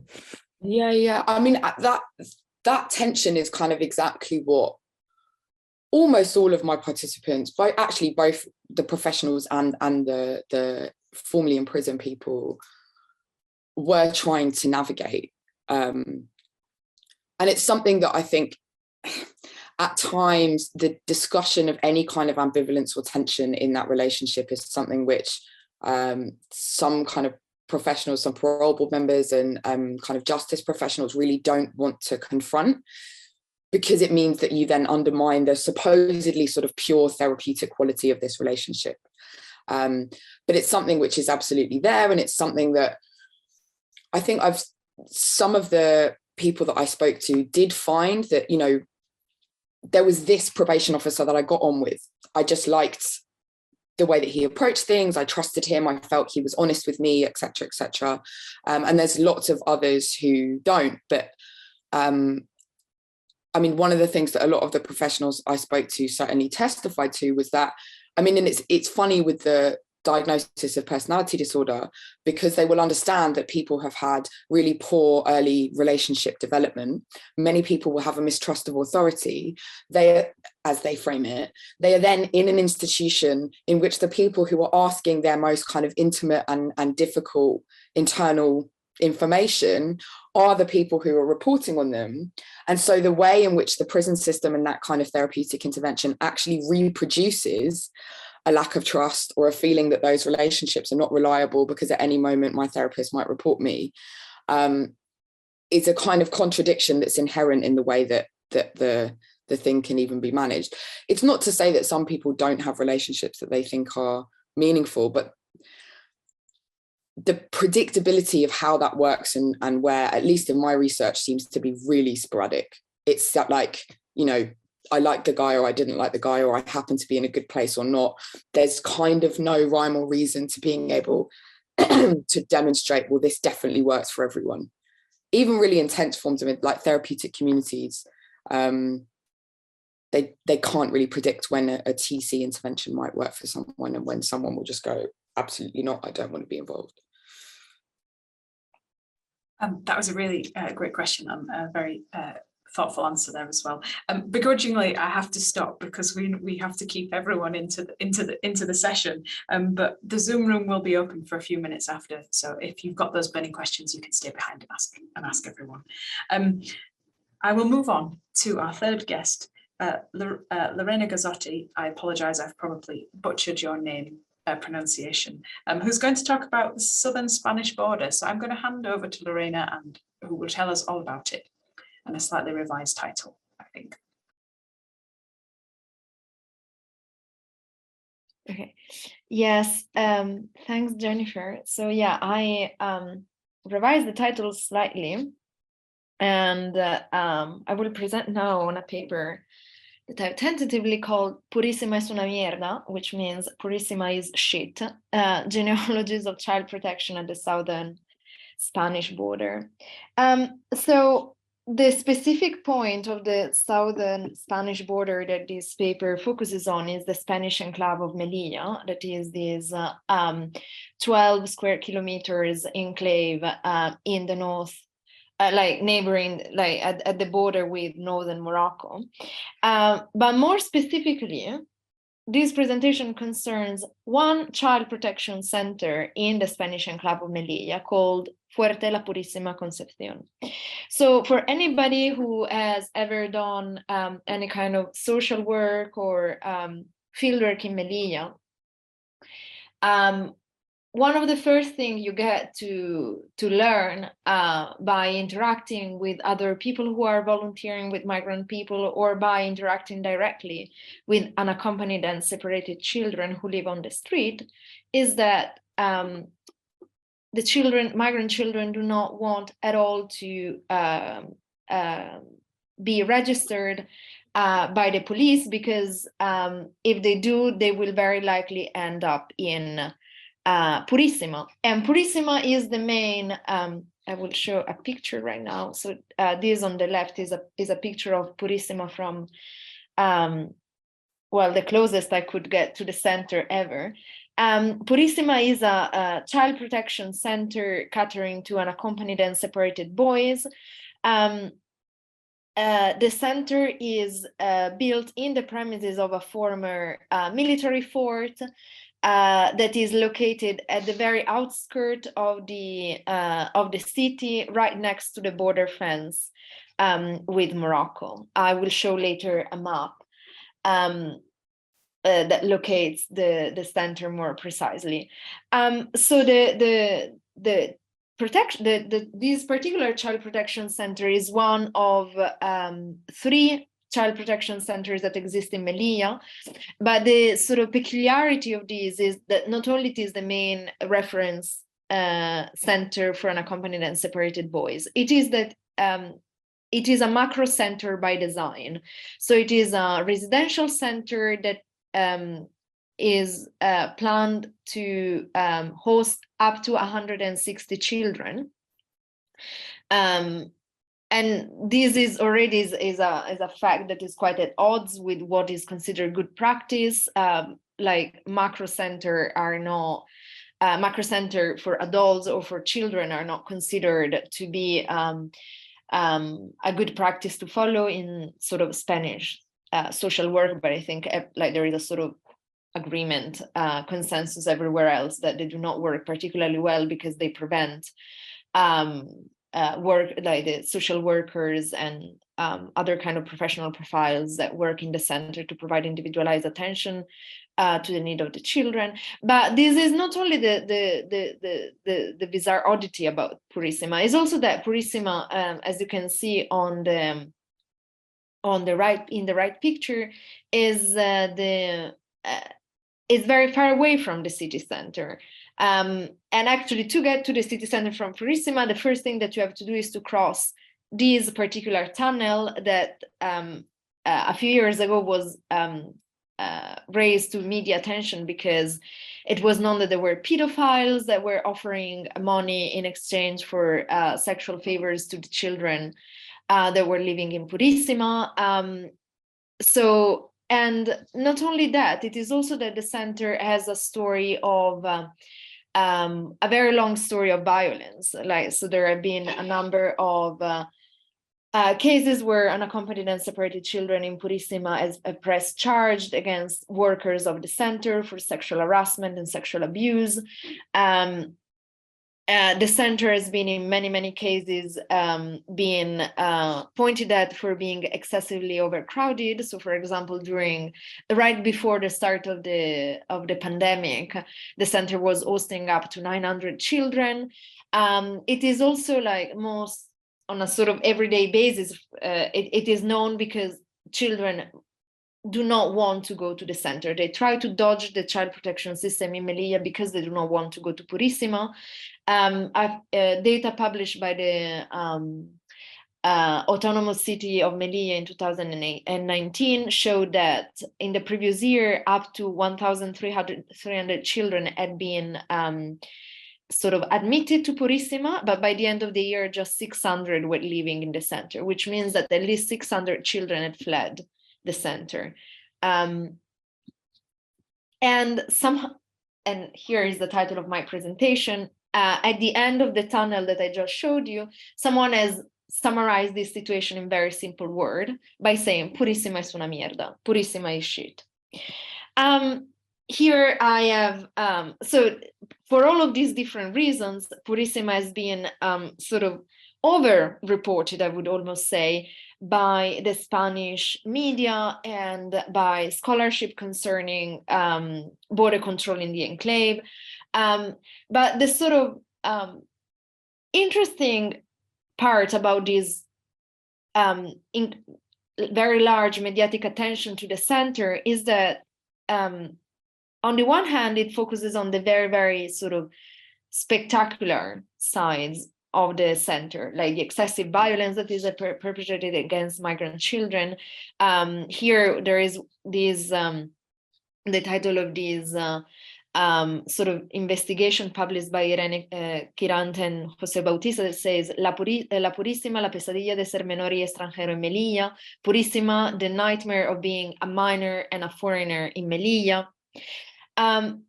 Yeah. I mean, that tension is kind of exactly what almost all of my participants, both the professionals and the formerly imprisoned people, were trying to navigate. And it's something that I think at times the discussion of any kind of ambivalence or tension in that relationship is something which some kind of professionals, some parole board members and kind of justice professionals really don't want to confront, because it means that you then undermine the supposedly sort of pure therapeutic quality of this relationship. But it's something which is absolutely there, and it's something that I think some of the people that I spoke to did find that, you know, there was this probation officer that I got on with. I just liked the way that he approached things. I trusted him. I felt he was honest with me, etc., etc. And there's lots of others who don't. But I mean, one of the things that a lot of the professionals I spoke to certainly testified to was that, I mean, and it's funny with the diagnosis of personality disorder, because they will understand that people have had really poor early relationship development. Many people will have a mistrust of authority. As they frame it, they are then in an institution in which the people who are asking their most kind of intimate and difficult internal information are the people who are reporting on them. And so the way in which the prison system and that kind of therapeutic intervention actually reproduces a lack of trust or a feeling that those relationships are not reliable because at any moment my therapist might report me, is a kind of contradiction that's inherent in the way that the thing can even be managed. It's not to say that some people don't have relationships that they think are meaningful, but the predictability of how that works and where, at least in my research, seems to be really sporadic. It's like, you know, I liked the guy or I didn't like the guy, or I happen to be in a good place or not. There's kind of no rhyme or reason to being able to demonstrate, well, this definitely works for everyone. Even really intense forms of like therapeutic communities, they can't really predict when a TC intervention might work for someone and when someone will just go, absolutely not, I don't want to be involved. That was a really great question and a very thoughtful answer there as well. Begrudgingly, I have to stop because we have to keep everyone into the session. But the Zoom room will be open for a few minutes after. So if you've got those burning questions, you can stay behind and ask everyone. I will move on to our third guest, Lorena Gazzotti. I apologise, I've probably butchered your name pronunciation, who's going to talk about the southern Spanish border. So I'm going to hand over to Lorena, and who will tell us all about it, and a slightly revised title, I think. Okay. Yes. Thanks, Jennifer. So yeah, I revised the title slightly, and I will present now on a paper that I've tentatively called Purissima es una mierda, which means Purissima is shit, genealogies of child protection at the southern Spanish border. So the specific point of the southern Spanish border that this paper focuses on is the Spanish enclave of Melilla, that is this 12 square kilometers enclave in the north, like neighboring, like at the border with northern Morocco. But more specifically, this presentation concerns one child protection center in the Spanish enclave of Melilla called Fuerte la Purísima Concepción. So for anybody who has ever done any kind of social work or fieldwork in Melilla, one of the first things you get to learn by interacting with other people who are volunteering with migrant people, or by interacting directly with unaccompanied and separated children who live on the street, is that the children, migrant children, do not want at all to be registered by the police, because if they do, they will very likely end up in Purísima. And Purísima is the main, I will show a picture right now. So this on the left is a picture of Purísima from, well, the closest I could get to the center ever. Purísima is a child protection center catering to unaccompanied and separated boys. The center is built in the premises of a former military fort that is located at the very outskirts of the city, right next to the border fence with Morocco. I will show later a map that locates the center more precisely. So this particular child protection center is one of 3 child protection centers that exist in Melilla, but the sort of peculiarity of these is that not only it is the main reference center for unaccompanied and separated boys, it is that it is a macro center by design. So it is a residential center that is planned to host up to 160 children. And this is already is a fact that is quite at odds with what is considered good practice. Like macro center are not, macro center for adults or for children are not considered to be a good practice to follow in sort of Spanish social work. But I think like there is a sort of agreement, consensus everywhere else that they do not work particularly well, because they prevent work, like the social workers and other kind of professional profiles that work in the center to provide individualized attention to the need of the children. But this is not only the bizarre oddity about Purísima, it's also that Purísima, as you can see on the right, in the right picture, is is very far away from the city center. And actually, to get to the city center from Purísima, the first thing that you have to do is to cross this particular tunnel that a few years ago was raised to media attention, because it was known that there were pedophiles that were offering money in exchange for sexual favors to the children that were living in Purísima. And not only that, it is also that the center has a story of a very long story of violence. Like, so there have been a number of cases where unaccompanied and separated children in Purísima has pressed charged against workers of the center for sexual harassment and sexual abuse. The center has been in many cases being pointed at for being excessively overcrowded. So, for example, right before the start of the pandemic, the center was hosting up to 900 children. It is also, like, most on a sort of everyday basis, it is known because children do not want to go to the center. They try to dodge the child protection system in Melilla because they do not want to go to Purísima. Data published by the autonomous city of Melilla in 2019 showed that in the previous year, up to 1,300 children had been sort of admitted to Purissima, but by the end of the year, just 600 were living in the center, which means that at least 600 children had fled the center. And here is the title of my presentation. At the end of the tunnel that I just showed you, someone has summarized this situation in very simple word by saying, Purissima es una mierda, Purissima is shit. Here I have, so for all of these different reasons, Purissima has been sort of over-reported, I would almost say, by the Spanish media and by scholarship concerning border control in the enclave. But the sort of interesting part about this very large mediatic attention to the center is that on the one hand, it focuses on the very, very sort of spectacular sides of the center, like the excessive violence that is perpetrated against migrant children. Here, there is this, the title of this sort of investigation published by Irene Quirante and José Bautista that says, La Purísima, la pesadilla de ser menor y extranjero en Melilla, Purísima, the nightmare of being a minor and a foreigner in Melilla. And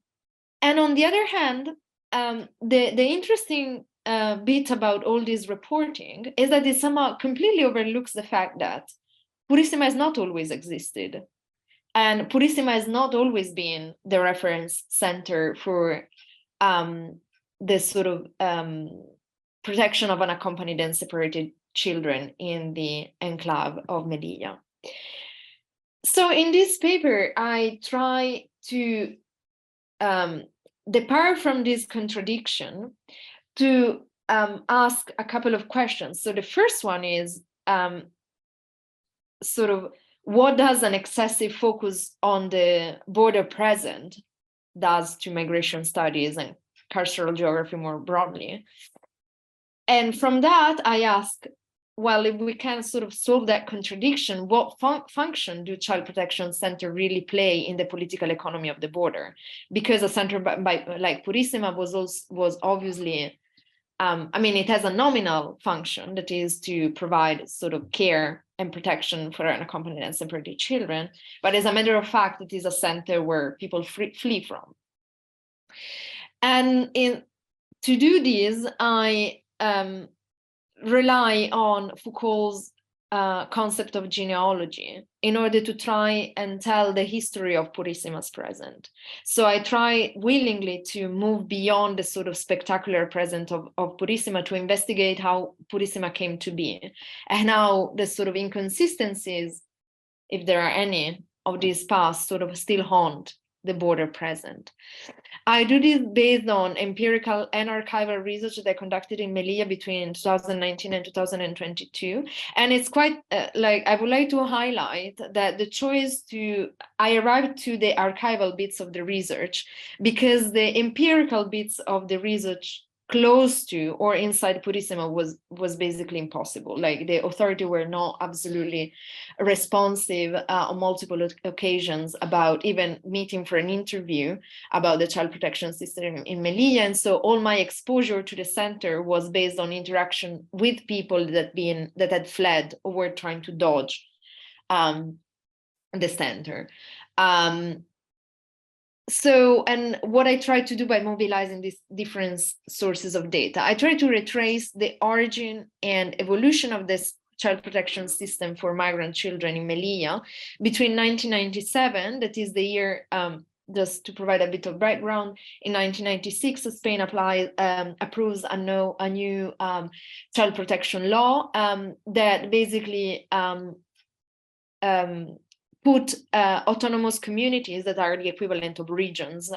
on the other hand, the interesting bit about all this reporting is that it somehow completely overlooks the fact that Purissima has not always existed. And Purissima has not always been the reference center for the sort of protection of unaccompanied and separated children in the enclave of Melilla. So in this paper, I try to depart from this contradiction to ask a couple of questions. So the first one is sort of, what does an excessive focus on the border present does to migration studies and carceral geography more broadly? And from that, I ask, well, if we can sort of solve that contradiction, what function do child protection centers really play in the political economy of the border? Because a center like Purissima was obviously, I mean, it has a nominal function that is to provide sort of care and protection for unaccompanied and separated children, but as a matter of fact, it is a center where people flee from. And to do this, I rely on Foucault's concept of genealogy in order to try and tell the history of Puríssima's present. So I try willingly to move beyond the sort of spectacular present of Purissima to investigate how Purissima came to be and how the sort of inconsistencies, if there are any, of this past sort of still haunt the border present. I do this based on empirical and archival research that I conducted in Melilla between 2019 and 2022. And it's quite like, I would like to highlight that the choice I arrived to the archival bits of the research because the empirical bits of the research close to or inside Purissima was basically impossible. Like the authority were not absolutely responsive on multiple occasions about even meeting for an interview about the child protection system in Melilla. And so all my exposure to the center was based on interaction with people that had fled or were trying to dodge the center. So, and what I try to do by mobilizing these different sources of data, I try to retrace the origin and evolution of this child protection system for migrant children in Melilla between 1997, that is the year, just to provide a bit of background, in 1996, Spain approves a new child protection law that basically put autonomous communities that are the equivalent of regions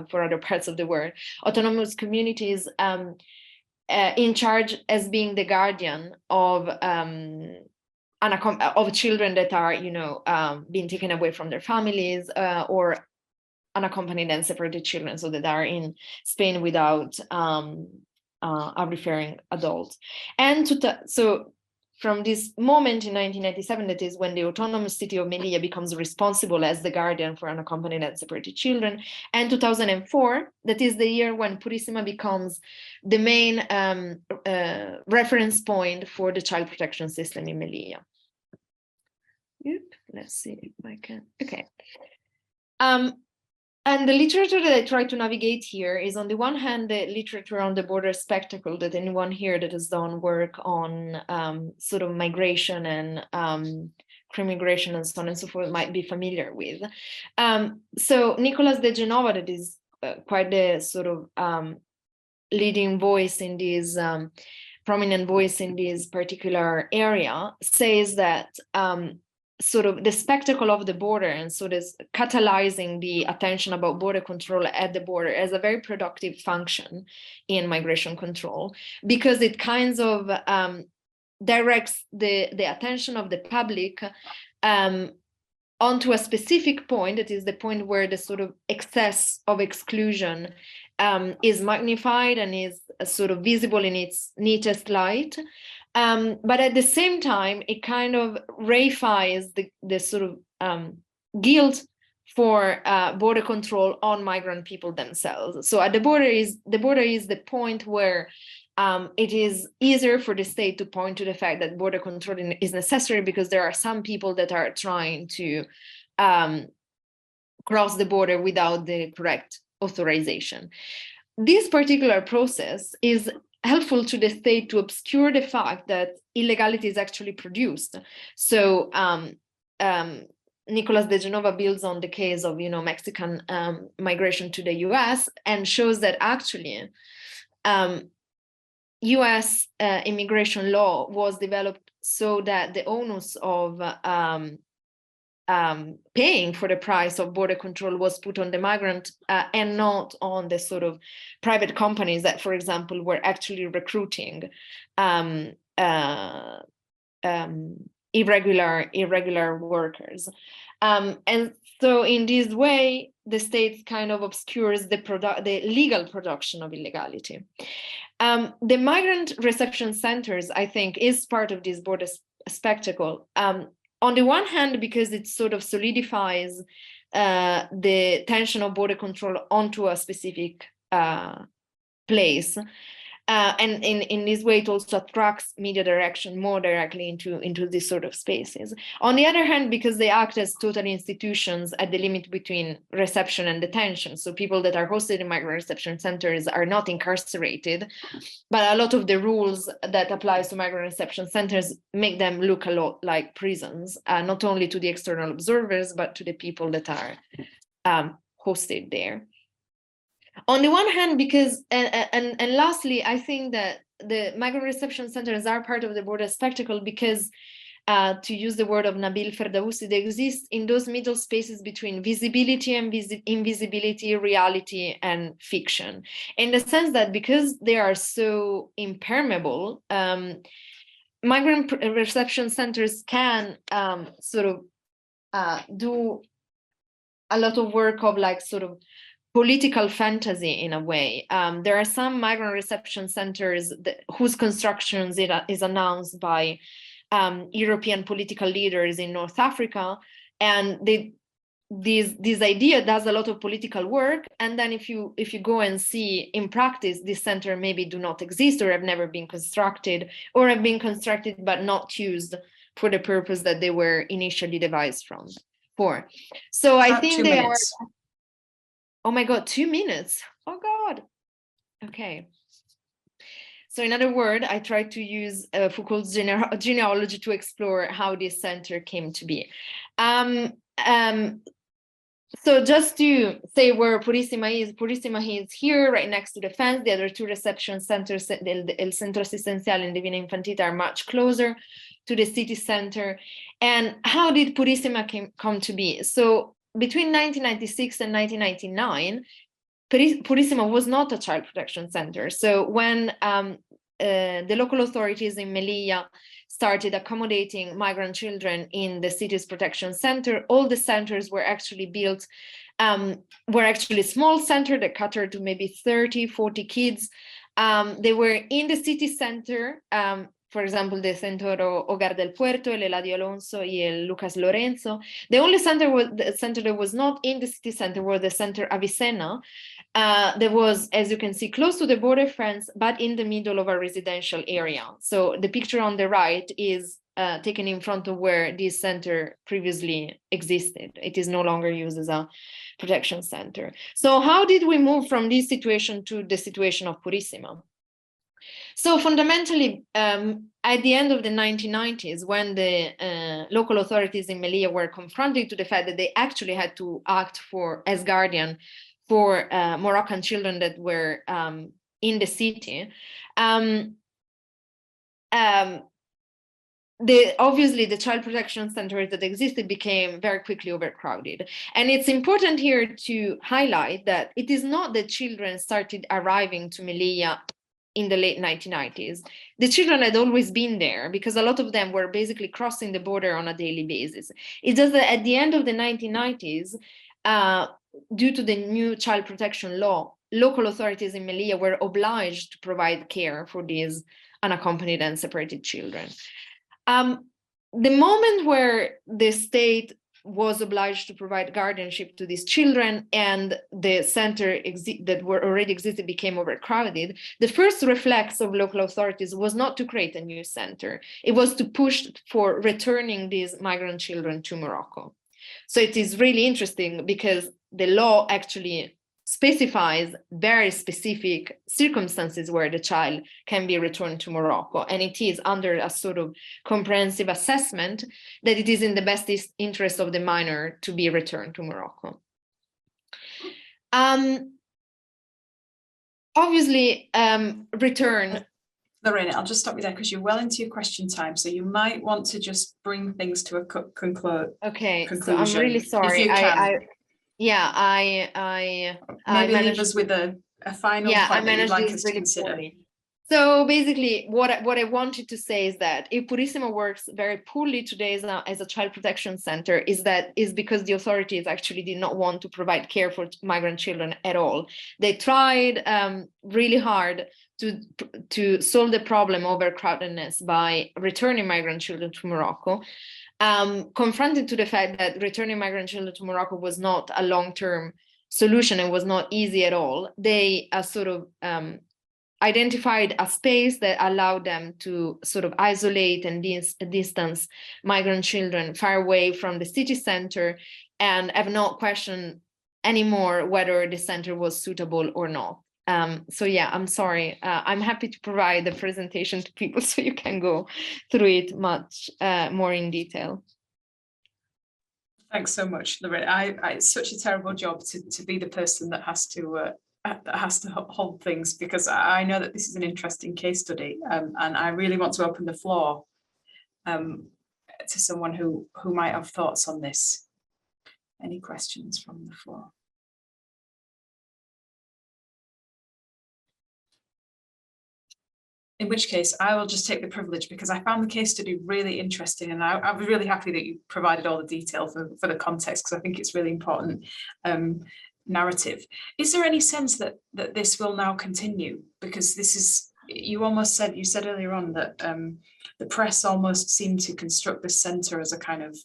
for other parts of the world, autonomous communities in charge as being the guardian of children that are, being taken away from their families or unaccompanied and separated children, so that are in Spain without a referring adult. And so from this moment in 1997, that is when the autonomous city of Melilla becomes responsible as the guardian for unaccompanied and separated children, and 2004, that is the year when Purissima becomes the main reference point for the child protection system in Melilla. Yep, let's see if I can, okay. And the literature that I try to navigate here is, on the one hand, the literature on the border spectacle that anyone here that has done work on sort of migration and cremigration and so on and so forth might be familiar with. So Nicholas de Genova, that is quite the sort of leading voice in this, prominent voice in this particular area, says that sort of the spectacle of the border and so this catalyzing the attention about border control at the border as a very productive function in migration control, because it kind of directs the attention of the public onto a specific point, that is the point where the sort of excess of exclusion is magnified and is sort of visible in its neatest light. But at the same time, it kind of reifies the sort of guilt for border control on migrant people themselves. So at the border is the point where it is easier for the state to point to the fact that border control is necessary because there are some people that are trying to cross the border without the correct authorization. This particular process is helpful to the state to obscure the fact that illegality is actually produced. So Nicholas de Genova builds on the case of, Mexican migration to the US and shows that actually US immigration law was developed so that the onus of paying for the price of border control was put on the migrant and not on the sort of private companies that, for example, were actually recruiting irregular workers. And so in this way, the state kind of obscures the legal production of illegality. The migrant reception centers, I think, is part of this border spectacle. On the one hand, because it sort of solidifies the tension of border control onto a specific place. And in this way, it also attracts media direction more directly into these sort of spaces. On the other hand, because they act as total institutions at the limit between reception and detention. So people that are hosted in migrant reception centers are not incarcerated, but a lot of the rules that apply to migrant reception centers make them look a lot like prisons, not only to the external observers, but to the people that are hosted there. On the one hand, because, and lastly, I think that the migrant reception centers are part of the border spectacle because, to use the word of Nabil Ferdowsi, they exist in those middle spaces between visibility and invisibility, reality and fiction. In the sense that because they are so impermeable, migrant reception centers can sort of do a lot of work of like sort of political fantasy in a way. There are some migrant reception centers whose constructions is announced by European political leaders in North Africa, and this idea does a lot of political work. And then if you go and see in practice, this center maybe do not exist or have never been constructed, or have been constructed but not used for the purpose that they were initially devised for. So I think they are. Oh my God, 2 minutes. Oh God. Okay. So in other words, I tried to use Foucault's genealogy to explore how this center came to be. So just to say where Purissima is here, right next to the fence. The other two reception centers, El Centro Asistencial and Divina Infantita, are much closer to the city center. And how did Purissima come to be? So between 1996 and 1999, Purissima was not a child protection center. So when the local authorities in Melilla started accommodating migrant children in the city's protection center, all the centers were actually built, were actually small centers that catered to maybe 30, 40 kids. They were in the city center, for example, the Centro Hogar del Puerto, el Eladio Alonso, y el Lucas Lorenzo. The only center that was not in the city center was the Center Avicenna, that was, as you can see, close to the border France, but in the middle of a residential area. So the picture on the right is taken in front of where this center previously existed. It is no longer used as a protection center. So how did we move from this situation to the situation of Purissima? So fundamentally, at the end of the 1990s, when the local authorities in Melilla were confronted to the fact that they actually had to act as guardian for Moroccan children that were in the city, obviously the child protection centers that existed became very quickly overcrowded. And it's important here to highlight that it is not that children started arriving to Melilla in the late 1990s. The children had always been there because a lot of them were basically crossing the border on a daily basis. It's just that at the end of the 1990s, due to the new child protection law, local authorities in Melilla were obliged to provide care for these unaccompanied and separated children. The moment where the state was obliged to provide guardianship to these children and the center that were already existed became overcrowded, the first reflex of local authorities was not to create a new center. It was to push for returning these migrant children to Morocco. So it is really interesting because the law actually specifies very specific circumstances where the child can be returned to Morocco. And it is under a sort of comprehensive assessment that it is in the best interest of the minor to be returned to Morocco. Obviously, return. Lorena, I'll just stop you there because you're well into your question time. So you might want to just bring things to a conclusion. Okay, so I'm really sorry. Maybe leave us with a final point that you'd like us to consider. Poorly. So basically, what I wanted to say is that if Purissima works very poorly today as a child protection center, is because the authorities actually did not want to provide care for migrant children at all. They tried really hard to solve the problem of overcrowdedness by returning migrant children to Morocco. Confronted to the fact that returning migrant children to Morocco was not a long-term solution and was not easy at all, they sort of identified a space that allowed them to sort of isolate and distance migrant children far away from the city center and have not questioned anymore whether the center was suitable or not. So yeah, I'm sorry. I'm happy to provide the presentation to people so you can go through it much more in detail. Thanks so much, Lorena. It's such a terrible job to be the person that has to hold things, because I know that this is an interesting case study, and I really want to open the floor to someone who might have thoughts on this. Any questions from the floor? In which case, I will just take the privilege, because I found the case study really interesting, and I was really happy that you provided all the detail for the context, because I think it's really important narrative. Is there any sense that this will now continue? Because this is, you said earlier on that the press almost seemed to construct this centre as a kind of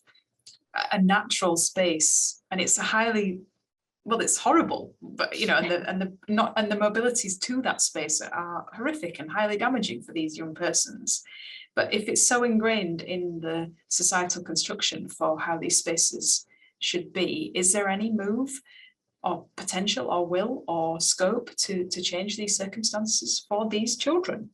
a natural space, and it's a highly, well, it's horrible, but you know, and the mobilities to that space are horrific and highly damaging for these young persons. But if it's so ingrained in the societal construction for how these spaces should be, is there any move or potential or will or scope to change these circumstances for these children?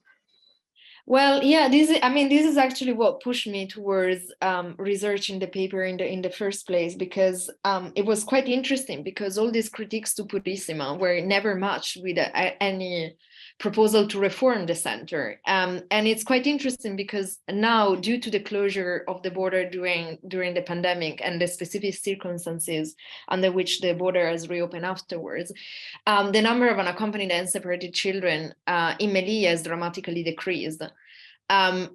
Well, yeah, this is actually what pushed me towards researching the paper in the first place, because it was quite interesting, because all these critiques to Purissima were never matched with any proposal to reform the center. And it's quite interesting because now, due to the closure of the border during the pandemic and the specific circumstances under which the border has reopened afterwards, the number of unaccompanied and separated children in Melilla has dramatically decreased.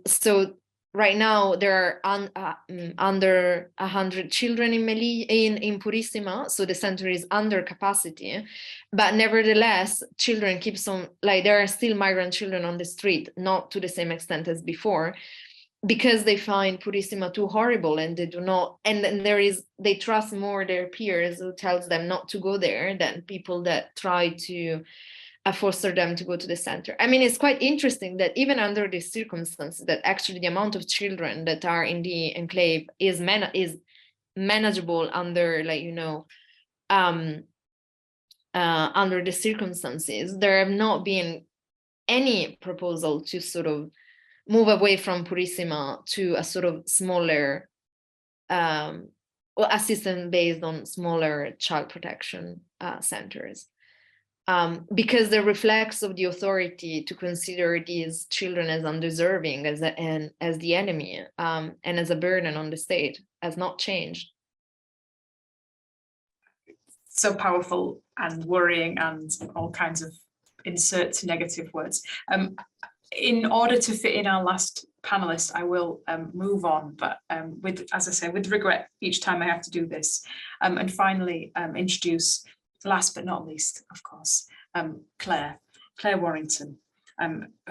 So right now there are under 100 children in Purissima, so the center is under capacity, but nevertheless children keeps on, like there are still migrant children on the street, not to the same extent as before, because they find Purissima too horrible, and they do not, and then they trust more their peers who tells them not to go there than people that try to foster them to go to the center. I mean, it's quite interesting that even under these circumstances, that actually the amount of children that are in the enclave is manageable under, like, you know, under the circumstances. There have not been any proposal to sort of move away from Purissima to a sort of smaller or a system based on smaller child protection centers. Because the reflex of the authority to consider these children as undeserving, as the enemy, and as a burden on the state has not changed. So powerful and worrying, and all kinds of insert negative words. In order to fit in our last panelist, I will move on, but with, as I say, with regret each time I have to do this. And finally, introduce, last but not least, of course, Claire Warrington,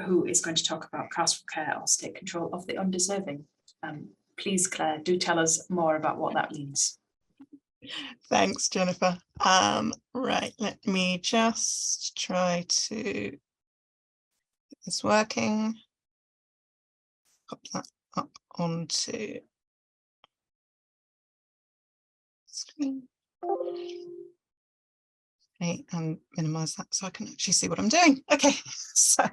who is going to talk about carceral care or state control of the undeserving. Please, Claire, do tell us more about what that means. Thanks, Jennifer. Right, let me just try to get this working. Pop that up onto screen. Okay, and minimize that so I can actually see what I'm doing. Okay, so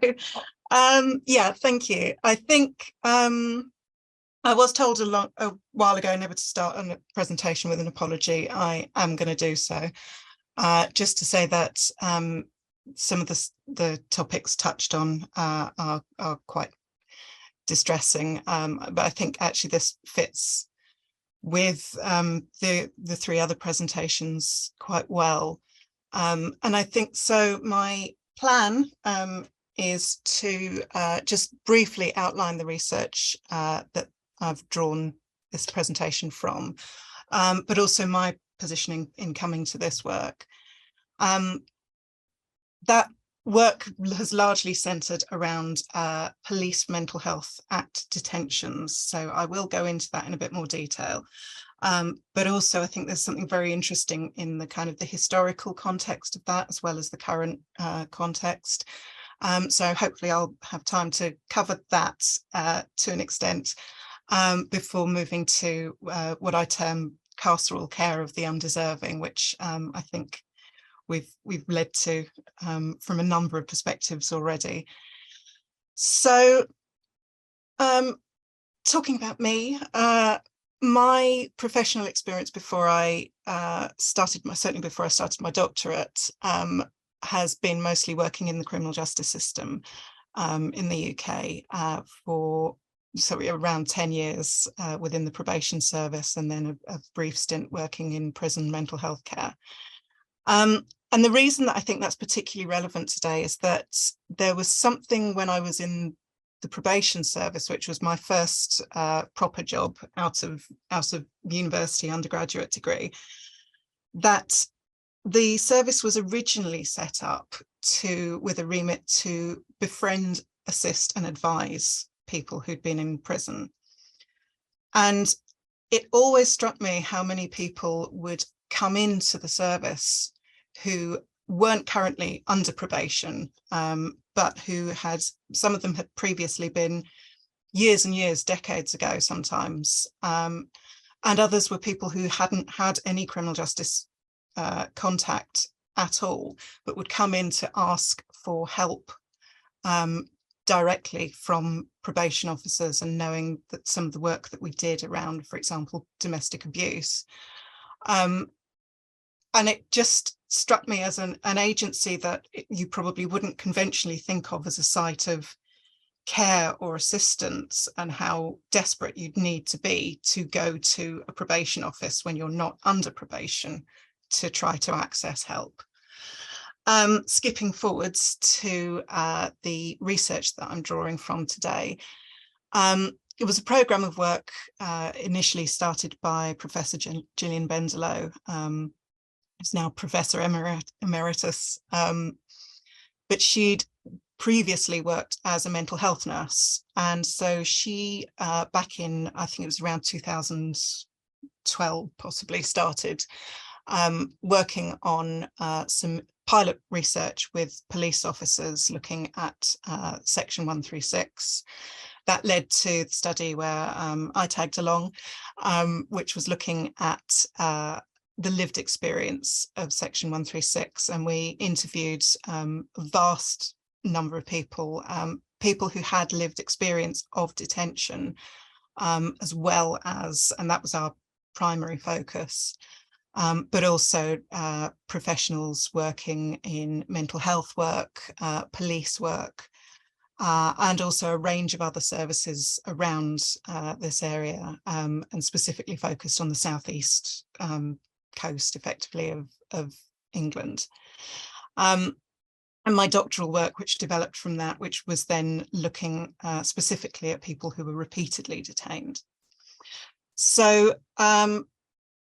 yeah, thank you. I think I was told a while ago never to start a presentation with an apology. I am going to do so. Just to say that some of the topics touched on are quite distressing, but I think actually this fits with the three other presentations quite well. And I think so my plan is to just briefly outline the research that I've drawn this presentation from, but also my positioning in coming to this work. That work has largely centred around police mental health at detentions, so I will go into that in a bit more detail. But also I think there's something very interesting in the kind of the historical context of that, as well as the current context. So hopefully I'll have time to cover that to an extent before moving to what I term carceral care of the undeserving, which I think we've led to from a number of perspectives already. So talking about me, my professional experience before I certainly before I started my doctorate, has been mostly working in the criminal justice system in the UK for around 10 years within the probation service, and then a brief stint working in prison mental health care. And the reason that I think that's particularly relevant today is that there was something when I was in the probation service, which was my first proper job out of university undergraduate degree, that the service was originally set up with a remit to befriend, assist and advise people who'd been in prison. And it always struck me how many people would come into the service who weren't currently under probation, but who some of them had previously been years and years, decades ago sometimes, and others were people who hadn't had any criminal justice contact at all, but would come in to ask for help directly from probation officers, and knowing that some of the work that we did around, for example, domestic abuse. And it just struck me as an agency that you probably wouldn't conventionally think of as a site of care or assistance, and how desperate you'd need to be to go to a probation office when you're not under probation to try to access help. Skipping forwards to the research that I'm drawing from today, it was a programme of work initially started by Professor Gillian Bendelow, who's now Professor Emeritus, but she'd previously worked as a mental health nurse. And so she, back in, I think it was around 2012, possibly started working on some pilot research with police officers looking at Section 136. That led to the study where I tagged along, which was looking at the lived experience of Section 136. And we interviewed a vast number of people, people who had lived experience of detention, as well as, and that was our primary focus, but also professionals working in mental health work, police work, and also a range of other services around this area, and specifically focused on the southeast coast, effectively, of England. And my doctoral work, which developed from that, which was then looking specifically at people who were repeatedly detained. So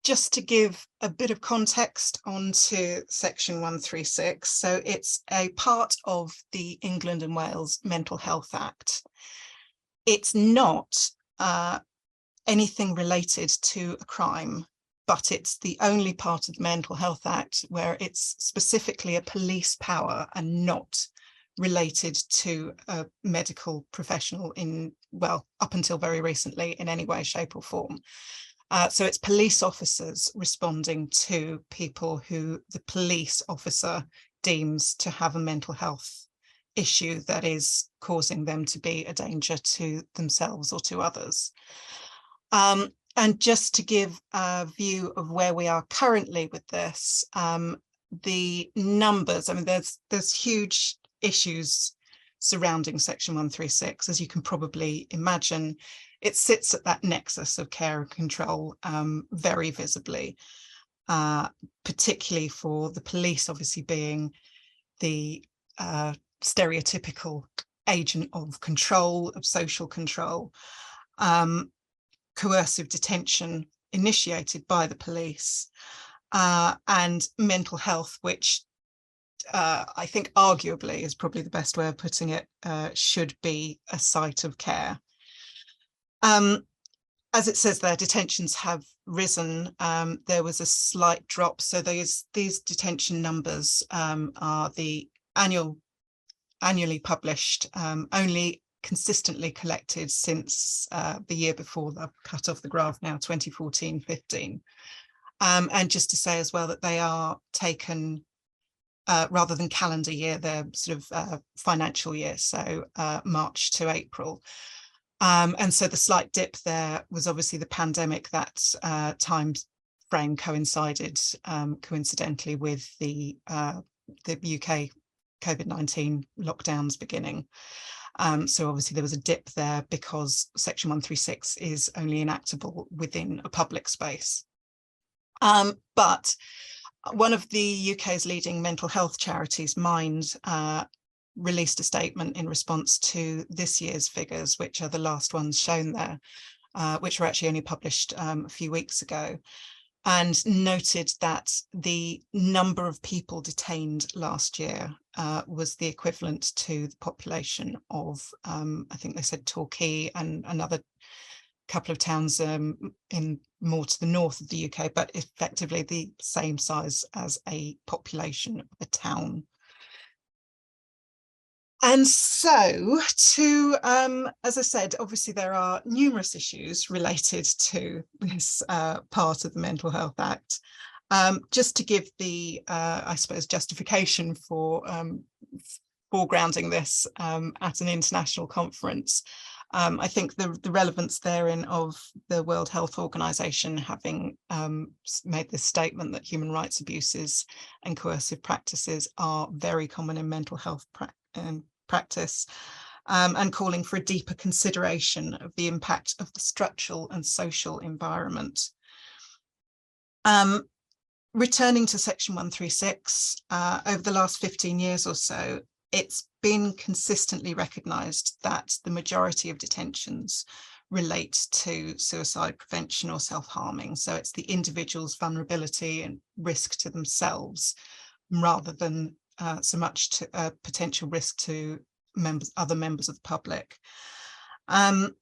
just to give a bit of context onto Section 136, so it's a part of the England and Wales Mental Health Act. It's not anything related to a crime, but it's the only part of the Mental Health Act where it's specifically a police power and not related to a medical professional in, well, up until very recently, in any way, shape or form. So it's police officers responding to people who the police officer deems to have a mental health issue that is causing them to be a danger to themselves or to others. And just to give a view of where we are currently with this, the numbers, I mean, there's huge issues surrounding Section 136, as you can probably imagine. It sits at that nexus of care and control very visibly, particularly for the police, obviously being the stereotypical agent of control, of social control, coercive detention initiated by the police, and mental health, which I think arguably is probably the best way of putting it, should be a site of care. As it says there, detentions have risen. There was a slight drop. So these detention numbers are the annually published, only consistently collected since the year before. I've cut off the graph now, 2014-15. And just to say as well that they are taken rather than calendar year, they're sort of financial year, so March to April. And so the slight dip there was obviously the pandemic. That time frame coincided coincidentally with the UK COVID-19 lockdowns beginning. So obviously there was a dip there because Section 136 is only enactable within a public space. But one of the UK's leading mental health charities, Mind, released a statement in response to this year's figures, which are the last ones shown there, which were actually only published a few weeks ago, and noted that the number of people detained last year was the equivalent to the population of, I think they said Torquay and another couple of towns in more to the north of the UK, but effectively the same size as a population of a town. And so to, as I said, obviously there are numerous issues related to this part of the Mental Health Act. Just to give the, I suppose, justification for foregrounding this at an international conference, I think the relevance therein of the World Health Organization having made this statement that human rights abuses and coercive practices are very common in mental health practice, and calling for a deeper consideration of the impact of the structural and social environment. Returning to Section 136, over the last 15 years or so, it's been consistently recognised that the majority of detentions relate to suicide prevention or self-harming. So it's the individual's vulnerability and risk to themselves, rather than so much to potential risk to other members of the public. My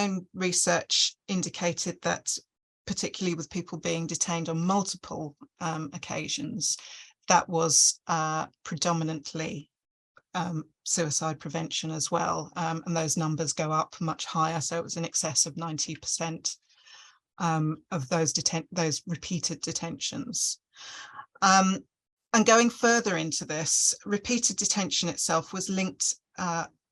own research indicated that, particularly with people being detained on multiple occasions, that was predominantly suicide prevention as well, and those numbers go up much higher. So it was in excess of 90% of those repeated detentions. And going further into this, repeated detention itself was linked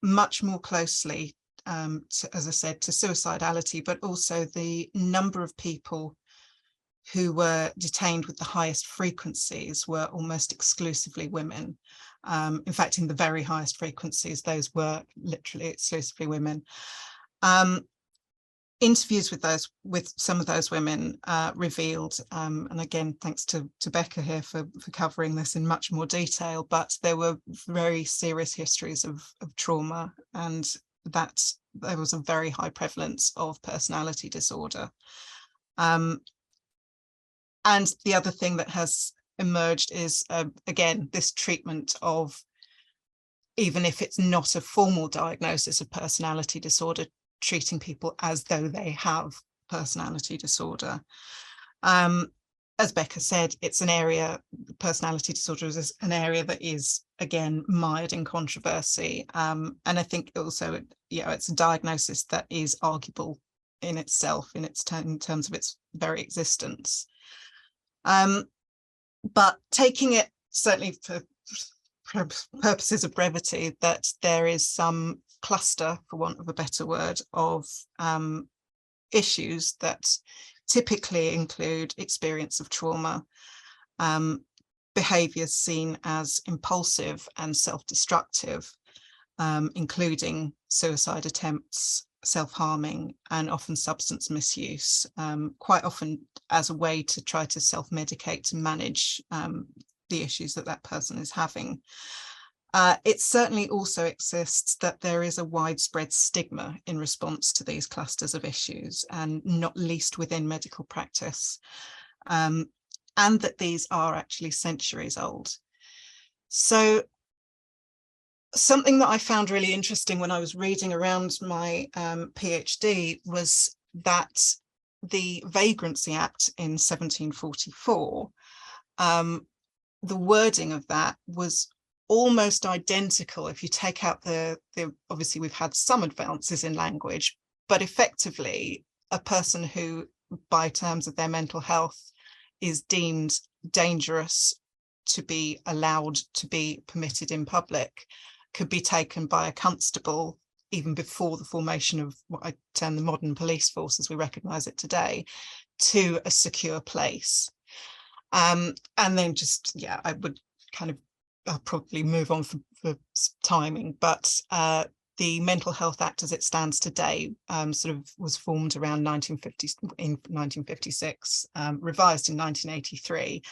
much more closely, as I said, to suicidality, but also the number of people who were detained with the highest frequencies were almost exclusively women. In fact, in the very highest frequencies, those were literally exclusively women. Interviews with some of those women revealed, and again, thanks to Becca here for covering this in much more detail, but there were very serious histories of trauma, and that there was a very high prevalence of personality disorder. And the other thing that has emerged is, again, this treatment of, even if it's not a formal diagnosis of personality disorder, treating people as though they have personality disorder. As Becca said, it's an area, personality disorder is an area that is, again, mired in controversy. And I think also, it's a diagnosis that is arguable in itself, in terms of its very existence. But taking it, certainly for purposes of brevity, that there is some cluster, for want of a better word, of issues that typically include experience of trauma, behaviours seen as impulsive and self-destructive, including suicide attempts, self-harming, and often substance misuse, quite often as a way to try to self-medicate to manage the issues that person is having. It certainly also exists that there is a widespread stigma in response to these clusters of issues, and not least within medical practice, and that these are actually centuries old. So something that I found really interesting when I was reading around my PhD was that the Vagrancy Act in 1744, the wording of that was almost identical. If you take out the obviously we've had some advances in language, but effectively a person who, by terms of their mental health, is deemed dangerous to be allowed to be permitted in public could be taken by a constable even before the formation of what I term the modern police force as we recognise it today, to a secure place. And then just, I would kind of, I'll probably move on for timing, but the Mental Health Act as it stands today sort of was formed around 1956, revised in 1983,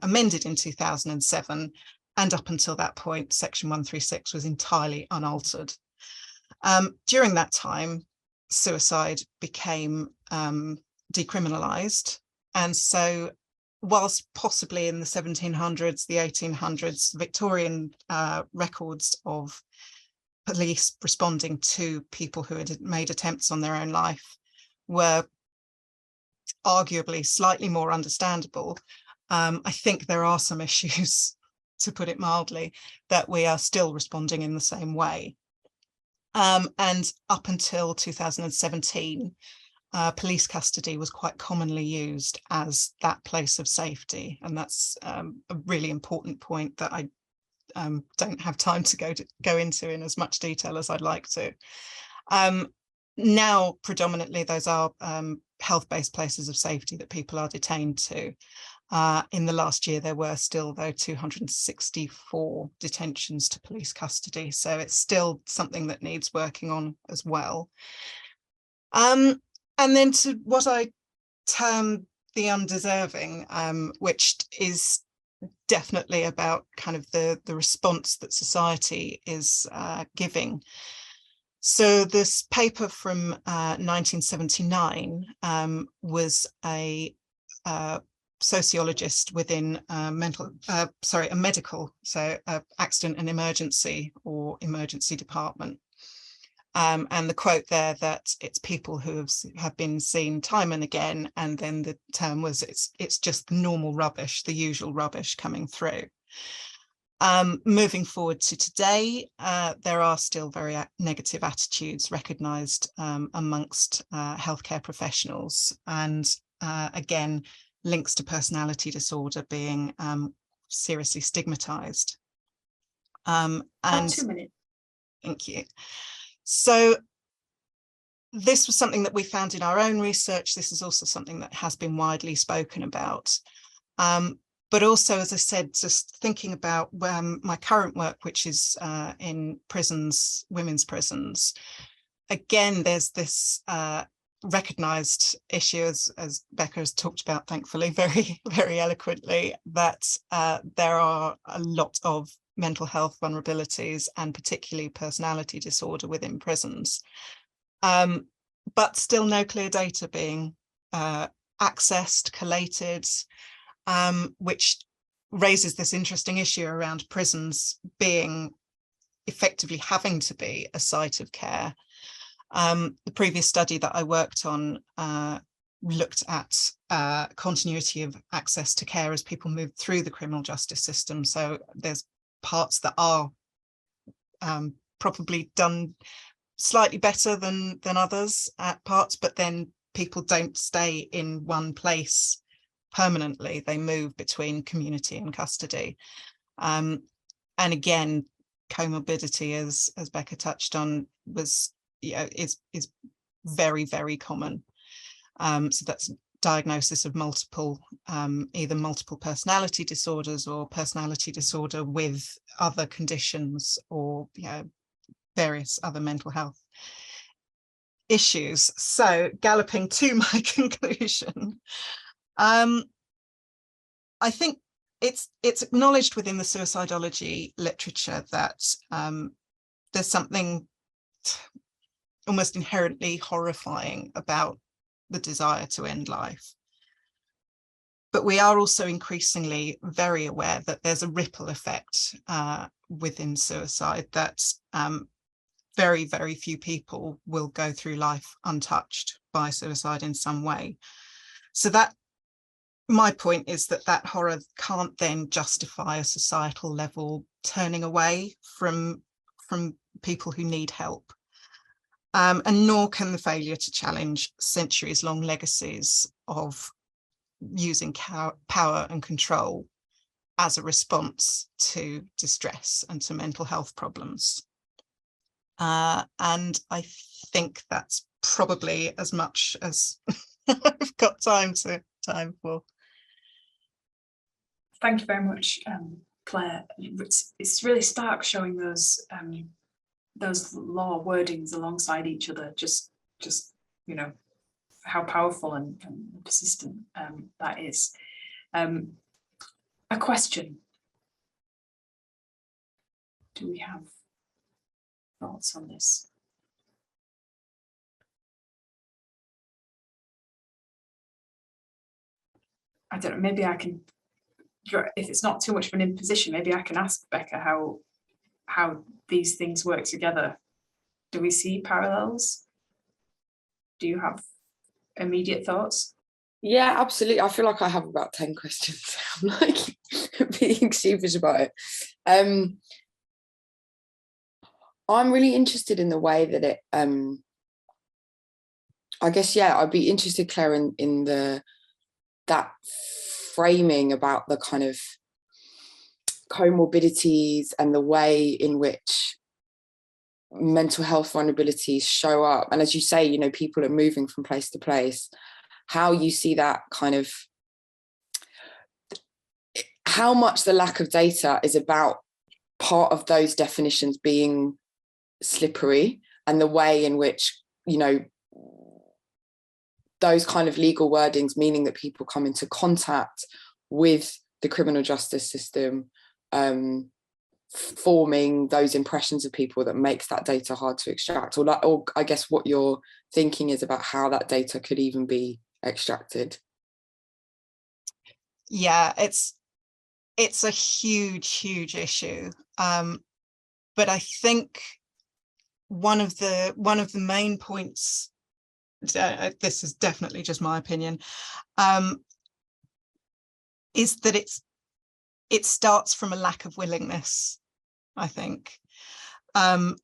amended in 2007, and up until that point, Section 136 was entirely unaltered. During that time, suicide became decriminalised, and so whilst possibly in the 1700s, the 1800s, Victorian records of police responding to people who had made attempts on their own life were arguably slightly more understandable, I think there are some issues, to put it mildly, that we are still responding in the same way. And up until 2017, police custody was quite commonly used as that place of safety. And that's a really important point that I don't have time to go into in as much detail as I'd like to. Now, predominantly, those are health-based places of safety that people are detained to. In the last year, there were still, though, 264 detentions to police custody. So it's still something that needs working on as well. And then to what I term the undeserving, which is definitely about kind of the response that society is giving So this paper from 1979 was a sociologist within a medical, so accident and emergency or emergency department. And the quote there that it's people who have been seen time and again, and then the term was it's just normal rubbish, the usual rubbish coming through. Moving forward to today, there are still very negative attitudes recognised amongst healthcare professionals, and again, links to personality disorder being seriously stigmatised. And 2 minutes. Thank you. So this was something that we found in our own research. This is also something that has been widely spoken about. But also, as I said, just thinking about my current work, which is in prisons, women's prisons, again, there's this recognised issue, as Becca has talked about, thankfully, very, very eloquently, that there are a lot of mental health vulnerabilities and particularly personality disorder within prisons. But still no clear data being accessed, collated, which raises this interesting issue around prisons being effectively having to be a site of care. The previous study that I worked on looked at continuity of access to care as people move through the criminal justice system. So there's parts that are probably done slightly better than others at parts, but then people don't stay in one place permanently. They move between community and custody. And again, comorbidity, as Becca touched on, was is very, very common. So that's diagnosis of multiple, either multiple personality disorders or personality disorder with other conditions, or various other mental health issues. So galloping to my conclusion, I think it's acknowledged within the suicidology literature that there's something almost inherently horrifying about the desire to end life. But we are also increasingly very aware that there's a ripple effect within suicide, that very, very few people will go through life untouched by suicide in some way. So that, my point is that horror can't then justify a societal level turning away from people who need help. And nor can the failure to challenge centuries-long legacies of using power and control as a response to distress and to mental health problems. And I think that's probably as much as I've got time for. Thank you very much, Claire. It's really stark showing those law wordings alongside each other, just how powerful and persistent that is. A question. Do we have thoughts on this? I don't know, maybe I can, if it's not too much of an imposition, maybe I can ask Becca how these things work together. Do we see parallels? Do you have immediate thoughts? Yeah, absolutely. I feel like I have about 10 questions. I'm like being sheepish about it. I'm really interested in the way that it, I guess, yeah, I'd be interested, Claire, in that framing about the kind of comorbidities and the way in which mental health vulnerabilities show up. And as you say, people are moving from place to place. How you see that kind of, how much the lack of data is about part of those definitions being slippery, and the way in which, those kind of legal wordings, meaning that people come into contact with the criminal justice system forming those impressions of people that makes that data hard to extract, or I guess what your thinking is about how that data could even be extracted? Yeah, it's a huge issue, but I think one of the main points, this is definitely just my opinion, is that it starts from a lack of willingness, I think. And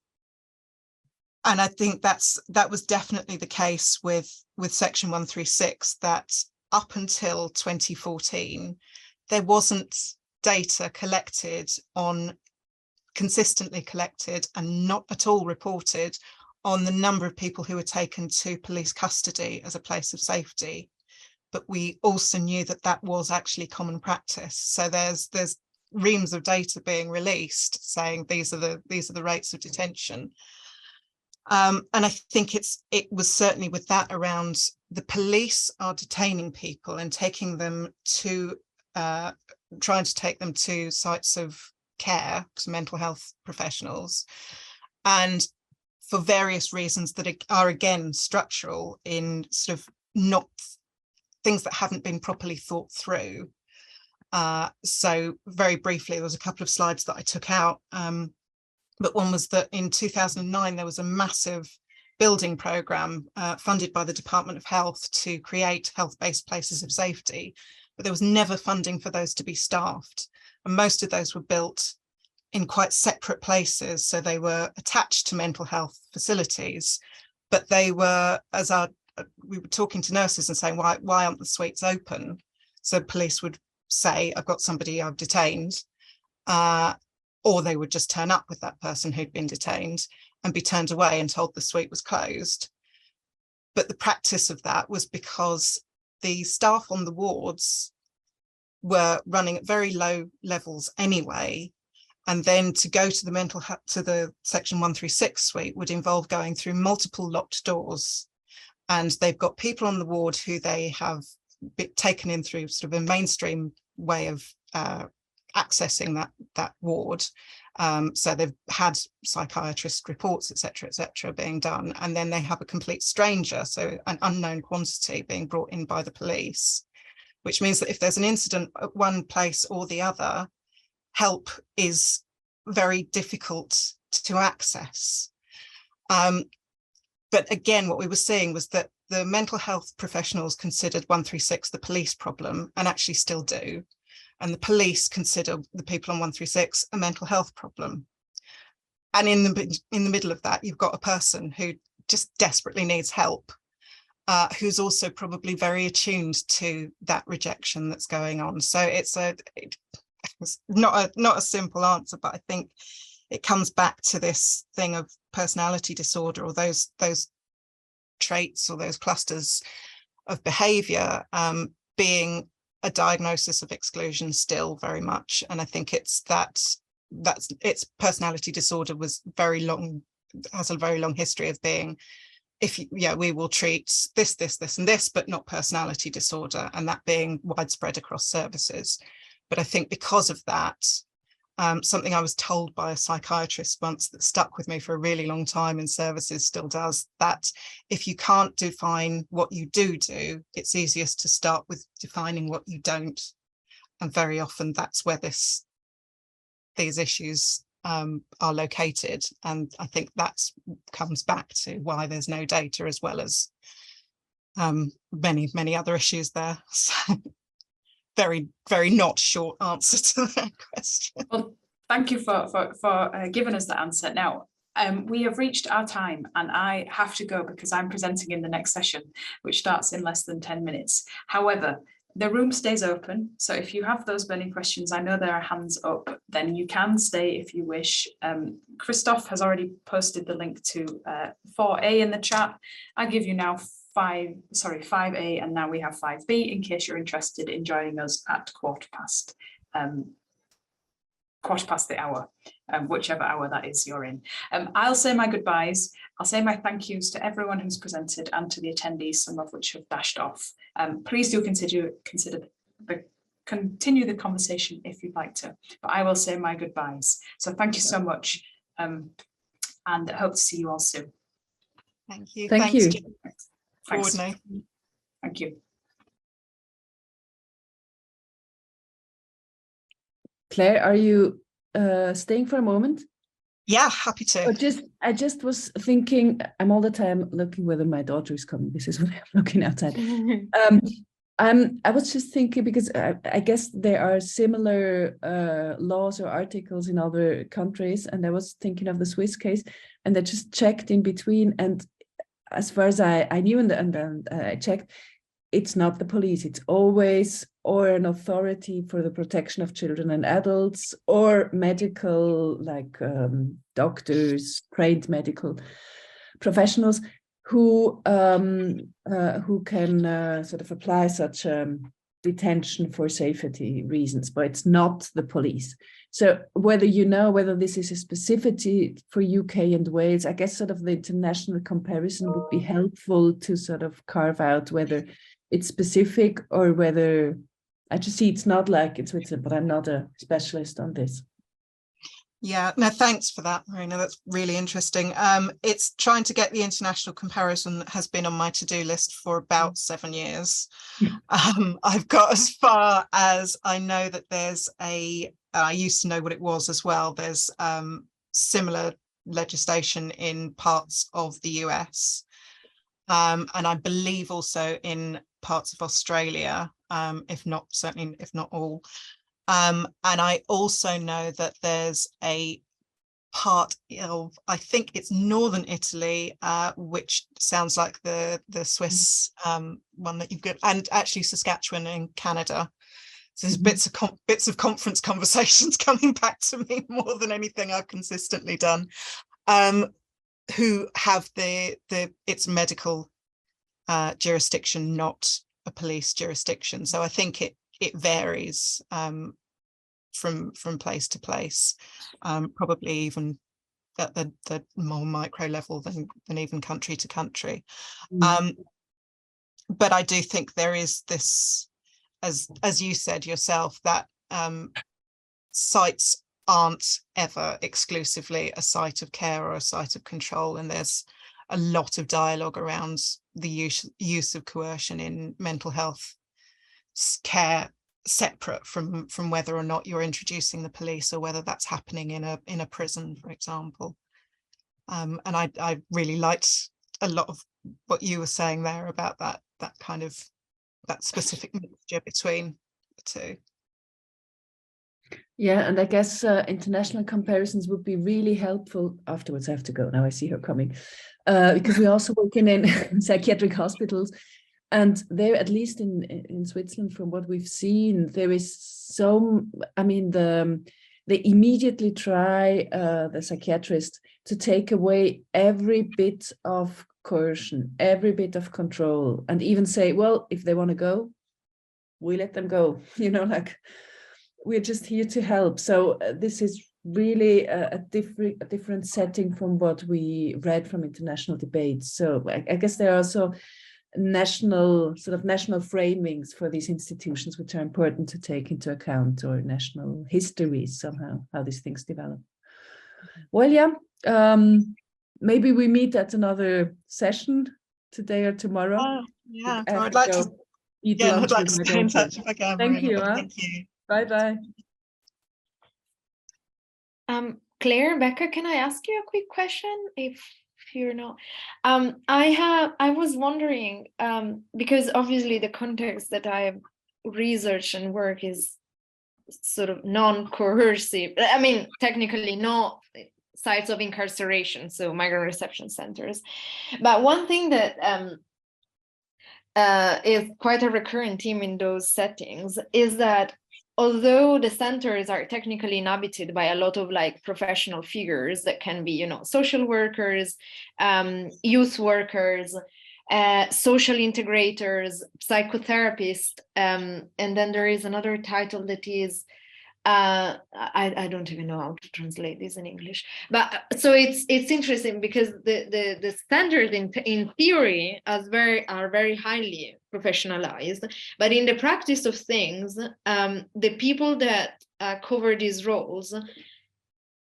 I think that was definitely the case with Section 136, that up until 2014, there wasn't data consistently collected and not at all reported on the number of people who were taken to police custody as a place of safety. But we also knew that was actually common practice. So there's reams of data being released saying these are the rates of detention. And I think it was certainly with that around, the police are detaining people and taking them to trying to take them to sites of care, to mental health professionals, and for various reasons that are again structural, in sort of not things that haven't been properly thought through. So very briefly, there was a couple of slides that I took out, but one was that in 2009 there was a massive building programme funded by the Department of Health to create health-based places of safety, but there was never funding for those to be staffed, and most of those were built in quite separate places, so they were attached to mental health facilities, but they were, we were talking to nurses and saying, why aren't the suites open? So police would say, I've got somebody I've detained, or they would just turn up with that person who'd been detained and be turned away and told the suite was closed. But the practice of that was because the staff on the wards were running at very low levels anyway, and then to go to the Section 136 suite would involve going through multiple locked doors. And they've got people on the ward who they have taken in through sort of a mainstream way of accessing that ward. So they've had psychiatrist reports, etc., being done. And then they have a complete stranger, so an unknown quantity, being brought in by the police, which means that if there's an incident at one place or the other, help is very difficult to access. But again, what we were seeing was that the mental health professionals considered 136 the police problem, and actually still do. And the police consider the people on 136 a mental health problem. And in the middle of that, you've got a person who just desperately needs help, who's also probably very attuned to that rejection that's going on. So it's not a simple answer, but I think it comes back to this thing of personality disorder, or those traits or those clusters of behaviour being a diagnosis of exclusion still very much. And I think it's its personality disorder has a very long history of being, we will treat this, and this, but not personality disorder, and that being widespread across services. But I think because of that, something I was told by a psychiatrist once that stuck with me for a really long time in services, still does, that if you can't define what you do, it's easiest to start with defining what you don't. And very often that's where these issues are located. And I think that comes back to why there's no data, as well as many other issues there. So very, very not short answer to that question. Well, thank you for giving us that answer. Now, we have reached our time, and I have to go because I'm presenting in the next session, which starts in less than 10 minutes. However, the room stays open, so if you have those burning questions, I know there are hands up, then you can stay if you wish. Christoph has already posted the link to 4A in the chat. I'll give you now 5A, and now we have 5B in case you're interested in joining us at quarter past the hour, whichever hour that is you're in. I'll say my goodbyes. I'll say my thank yous to everyone who's presented and to the attendees, some of which have dashed off. Please do consider the continue the conversation if you'd like to, but I will say my goodbyes. So thank you so much, and hope to see you all soon. Thank you. Thank you. Jim. Thanks. Coordinate. Thank you. Claire, are you staying for a moment? Yeah, happy to. I just was thinking, I'm all the time looking whether my daughter is coming. This is what I'm looking outside. I was just thinking, because I guess there are similar laws or articles in other countries, and I was thinking of the Swiss case, and I just checked in between, and as far as I knew, and I checked, it's not the police, it's always or an authority for the protection of children and adults, or medical, like doctors, trained medical professionals who can sort of apply such detention for safety reasons, but it's not the police. So whether this is a specificity for UK and Wales, I guess sort of the international comparison would be helpful to sort of carve out whether it's specific or whether, I just see it's not like in Switzerland, but I'm not a specialist on this. Yeah, no, thanks for that, Marina. That's really interesting. It's trying to get the international comparison has been on my to-do list for about 7 years. I've got as far as I know that there's I used to know what it was as well. There's similar legislation in parts of the US, and I believe also in parts of Australia, if not all. And I also know that there's a part of, I think it's northern Italy, which sounds like the Swiss one that you've got, and actually Saskatchewan in Canada. So there's bits of conference conversations coming back to me more than anything I've consistently done, who have it's medical jurisdiction, not a police jurisdiction. So I think it varies from place to place, probably even at the more micro level than even country to country. But I do think there is this, as you said yourself, that sites aren't ever exclusively a site of care or a site of control, and there's a lot of dialogue around the use of coercion in mental health care, separate from whether or not you're introducing the police or whether that's happening in a prison, for example. And I really liked a lot of what you were saying there about that kind of that specific mixture between the two. Yeah, and I guess international comparisons would be really helpful. Afterwards, I have to go now. I see her coming, because we're also working in psychiatric hospitals. And there, at least in Switzerland, from what we've seen, there is they immediately try, the psychiatrist, to take away every bit of coercion, every bit of control, and even say, well, if they want to go, we let them go, like we're just here to help. So this is really a different setting from what we read from international debates. So I guess there are also national framings for these institutions, which are important to take into account, or national histories somehow, how these things develop. Well, yeah, maybe we meet at another session today or tomorrow. Yeah, I'd like to eat lunch. I'd like to stay in touch if I can. Thank you. Thank you. Bye. Claire, Becca, can I ask you a quick question? If you're not, I was wondering, because obviously the context that I research and work is sort of non-coercive. I mean, technically not sites of incarceration, so migrant reception centers. But one thing that is quite a recurring theme in those settings is that although the centers are technically inhabited by a lot of like professional figures that can be, social workers, youth workers, social integrators, psychotherapists, and then there is another title that is I don't even know how to translate this in English, but so it's interesting because the standards in theory are very highly professionalized, but in the practice of things, the people that cover these roles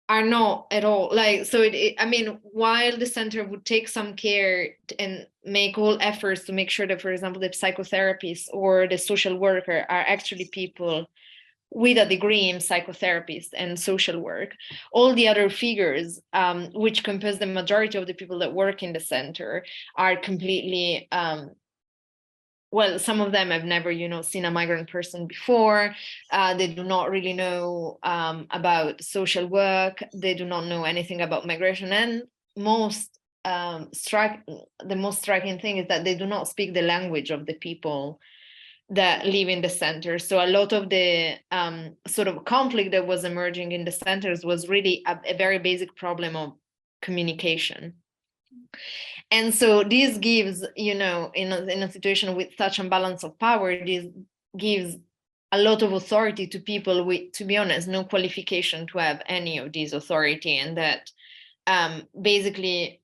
are not at all like, so I mean, while the center would take some care and make all efforts to make sure that, for example, the psychotherapist or the social worker are actually people with a degree in psychotherapist and social work, all the other figures, which compose the majority of the people that work in the center, are completely, well, some of them have never, seen a migrant person before. They do not really know about social work. They do not know anything about migration. And the most striking thing is that they do not speak the language of the people that live in the center. So a lot of the sort of conflict that was emerging in the centers was really a very basic problem of communication. And so this gives, in a situation with such imbalance of power, this gives a lot of authority to people with, to be honest, no qualification to have any of this authority, and that basically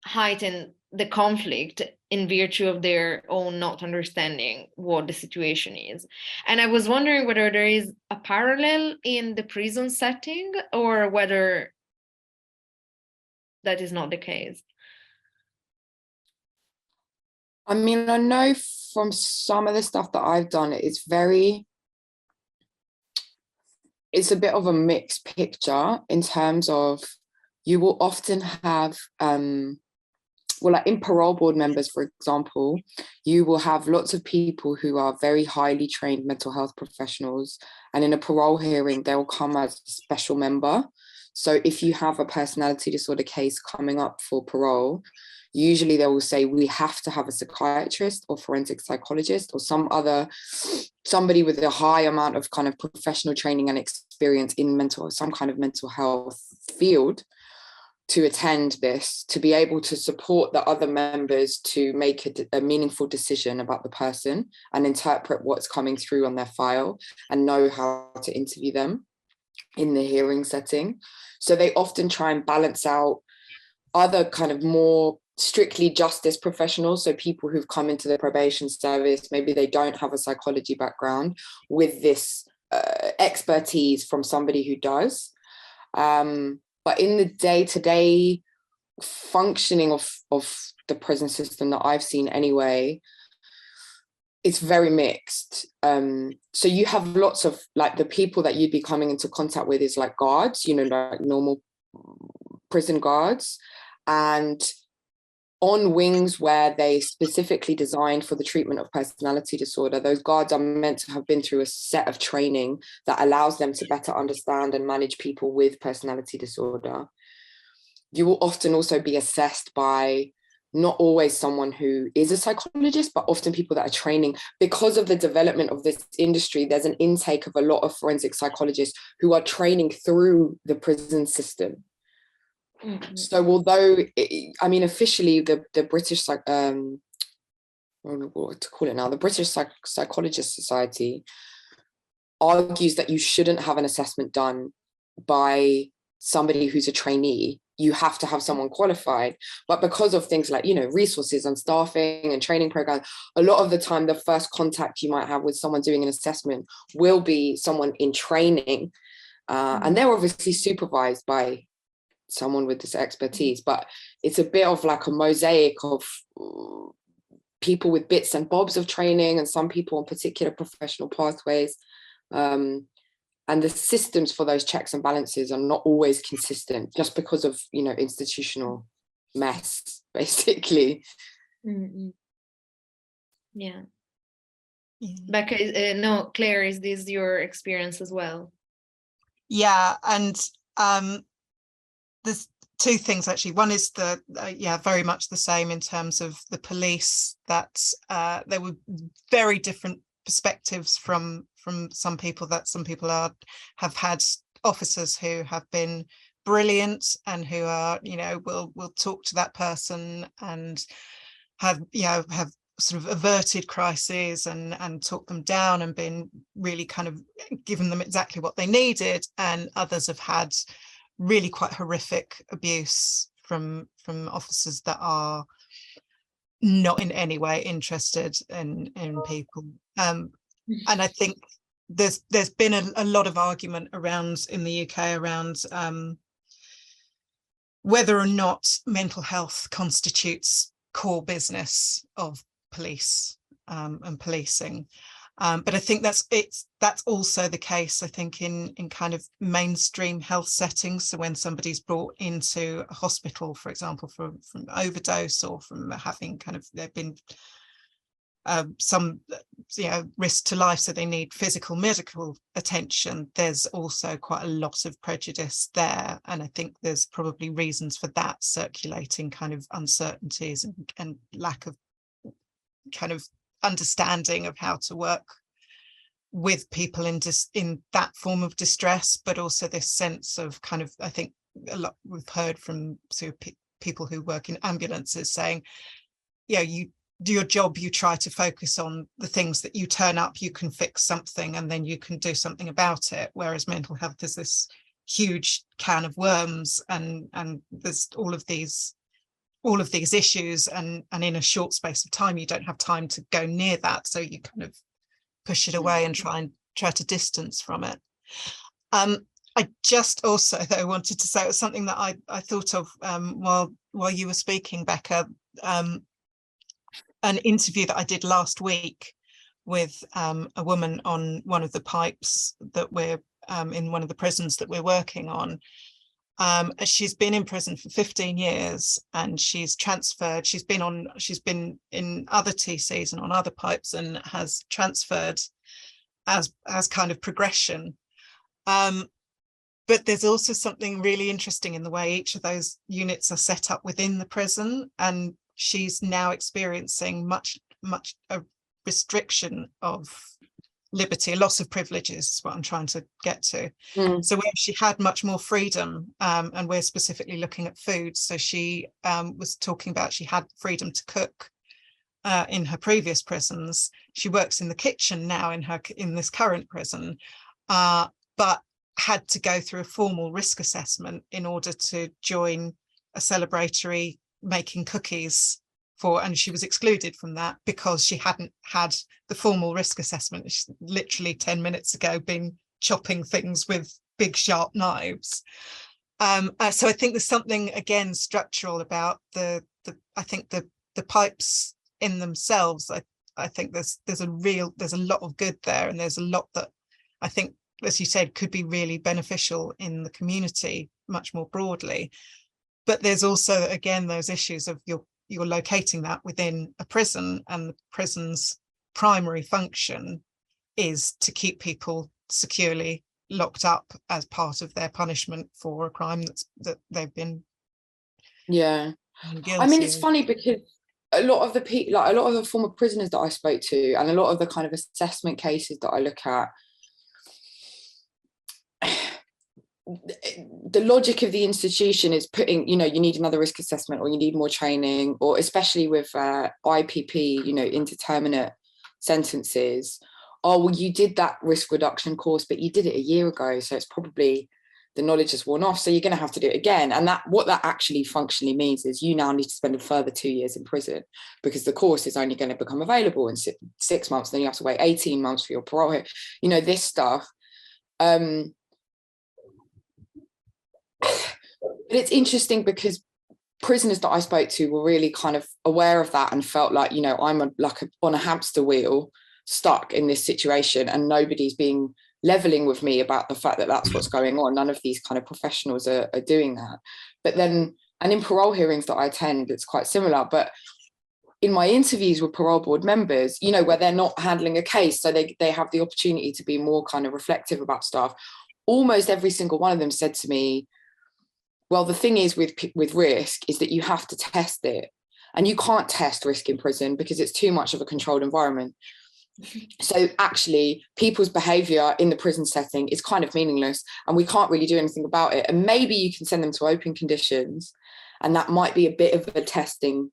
heighten the conflict in virtue of their own not understanding what the situation is. And I was wondering whether there is a parallel in the prison setting or whether that is not the case. I mean, I know from some of the stuff that I've done, it's a bit of a mixed picture in terms of you will often have, like in parole board members, for example, you will have lots of people who are very highly trained mental health professionals. And in a parole hearing, they will come as a special member. So if you have a personality disorder case coming up for parole, usually they will say, we have to have a psychiatrist or forensic psychologist or somebody with a high amount of kind of professional training and experience in some kind of mental health field to attend this, to be able to support the other members to make a meaningful decision about the person and interpret what's coming through on their file and know how to interview them in the hearing setting. So they often try and balance out other kind of more strictly justice professionals, so people who've come into the probation service, maybe they don't have a psychology background, with this expertise from somebody who does. But in the day-to-day functioning of the prison system that I've seen anyway, it's very mixed. So you have lots of, like, the people that you'd be coming into contact with is like guards, like normal prison guards, and on wings where they specifically designed for the treatment of personality disorder, those guards are meant to have been through a set of training that allows them to better understand and manage people with personality disorder. You will often also be assessed by not always someone who is a psychologist, but often people that are training. Because of the development of this industry, there's an intake of a lot of forensic psychologists who are training through the prison system. Mm-hmm. So although, officially the British, I don't know what to call it now, the British Psychologist Society argues that you shouldn't have an assessment done by somebody who's a trainee. You have to have someone qualified. But because of things like, resources and staffing and training programs, a lot of the time, the first contact you might have with someone doing an assessment will be someone in training. And they're obviously supervised by someone with this expertise, but it's a bit of like a mosaic of people with bits and bobs of training and some people on particular professional pathways. And the systems for those checks and balances are not always consistent just because of, institutional mess, basically. Mm-hmm. Yeah. Becca, no, Claire, is this your experience as well? Yeah, and there's two things actually. One is very much the same in terms of the police, that there were very different perspectives from some people, that some people have had officers who have been brilliant and who are, will talk to that person and have sort of averted crises and talked them down and been really kind of given them exactly what they needed, and others have had really quite horrific abuse from officers that are not in any way interested in people. And I think there's been a lot of argument around in the UK around whether or not mental health constitutes core business of police and policing. But I think that's also the case, I think, in kind of mainstream health settings. So when somebody's brought into a hospital, for example, from overdose or from having kind of, there've been some risk to life, so they need physical medical attention, there's also quite a lot of prejudice there, and I think there's probably reasons for that circulating, kind of uncertainties and lack of kind of understanding of how to work with people in that form of distress, but also this sense of kind of, I think a lot we've heard from sort of people who work in ambulances saying, you do your job, you try to focus on the things that you turn up, you can fix something and then you can do something about it, whereas mental health is this huge can of worms, and there's all of these issues, and in a short space of time you don't have time to go near that, so you kind of push it away and try to distance from it. I just also though wanted to say, it was something that I thought of while you were speaking, Becca, an interview that I did last week with a woman on one of the pipes that we're in one of the prisons that we're working on. She's been in prison for 15 years and she's transferred. She's been in other TCs and on other pipes and has transferred as kind of progression. But there's also something really interesting in the way each of those units are set up within the prison, and she's now experiencing much a restriction of liberty, a loss of privileges is what I'm trying to get to. So where she had much more freedom, and we're specifically looking at food, so she was talking about she had freedom to cook in her previous prisons. She works in the kitchen now in this current prison, but had to go through a formal risk assessment in order to join a celebratory making cookies and she was excluded from that because she hadn't had the formal risk assessment. She's literally 10 minutes ago been chopping things with big sharp knives. So I think there's something again structural about the pipes in themselves. I think there's a lot of good there, and there's a lot that I think, as you said, could be really beneficial in the community much more broadly. But there's also, again, those issues of you're locating that within a prison, and the prison's primary function is to keep people securely locked up as part of their punishment for a crime that they've been guilty. I mean, it's funny because a lot of the former prisoners that I spoke to, and a lot of the kind of assessment cases that I look at, the logic of the institution is putting, you need another risk assessment, or you need more training, or especially with IPP, indeterminate sentences. Oh, well, you did that risk reduction course, but you did it a year ago, so it's probably the knowledge has worn off, so you're going to have to do it again. And what that actually functionally means is you now need to spend a further 2 years in prison, because the course is only going to become available in 6 months, then you have to wait 18 months for your parole. This stuff. But it's interesting because prisoners that I spoke to were really kind of aware of that and felt like, I'm on a hamster wheel, stuck in this situation, and nobody's being leveling with me about the fact that that's what's going on. None of these kind of professionals are doing that. But then, and in parole hearings that I attend, it's quite similar. But in my interviews with parole board members, where they're not handling a case, so they have the opportunity to be more kind of reflective about stuff, almost every single one of them said to me, well, the thing is with risk is that you have to test it, and you can't test risk in prison because it's too much of a controlled environment. So actually people's behavior in the prison setting is kind of meaningless, and we can't really do anything about it. And maybe you can send them to open conditions, and that might be a bit of a testing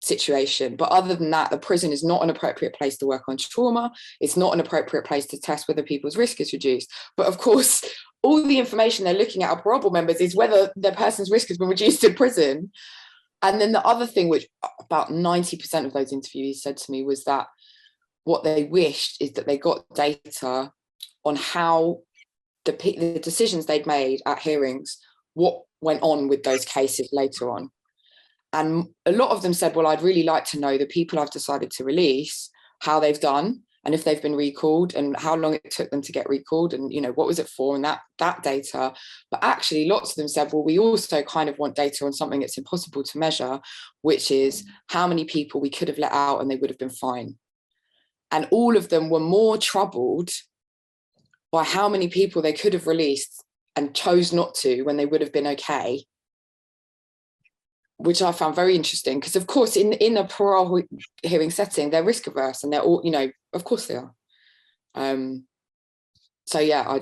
situation. But other than that, the prison is not an appropriate place to work on trauma. It's not an appropriate place to test whether people's risk is reduced. But of course, all the information they're looking at are parole members is whether the person's risk has been reduced in prison. And then the other thing, which about 90% of those interviewees said to me, was that what they wished is that they got data on how the decisions they'd made at hearings, what went on with those cases later on. And a lot of them said, well, I'd really like to know the people I've decided to release, how they've done, and if they've been recalled, and how long it took them to get recalled, and what was it for, and that data. But actually, lots of them said, well, we also kind of want data on something that's impossible to measure, which is how many people we could have let out and they would have been fine. And all of them were more troubled by how many people they could have released and chose not to when they would have been okay, which I found very interesting, because of course in a parole hearing setting, they're risk averse, and they're all, of course they are. So yeah,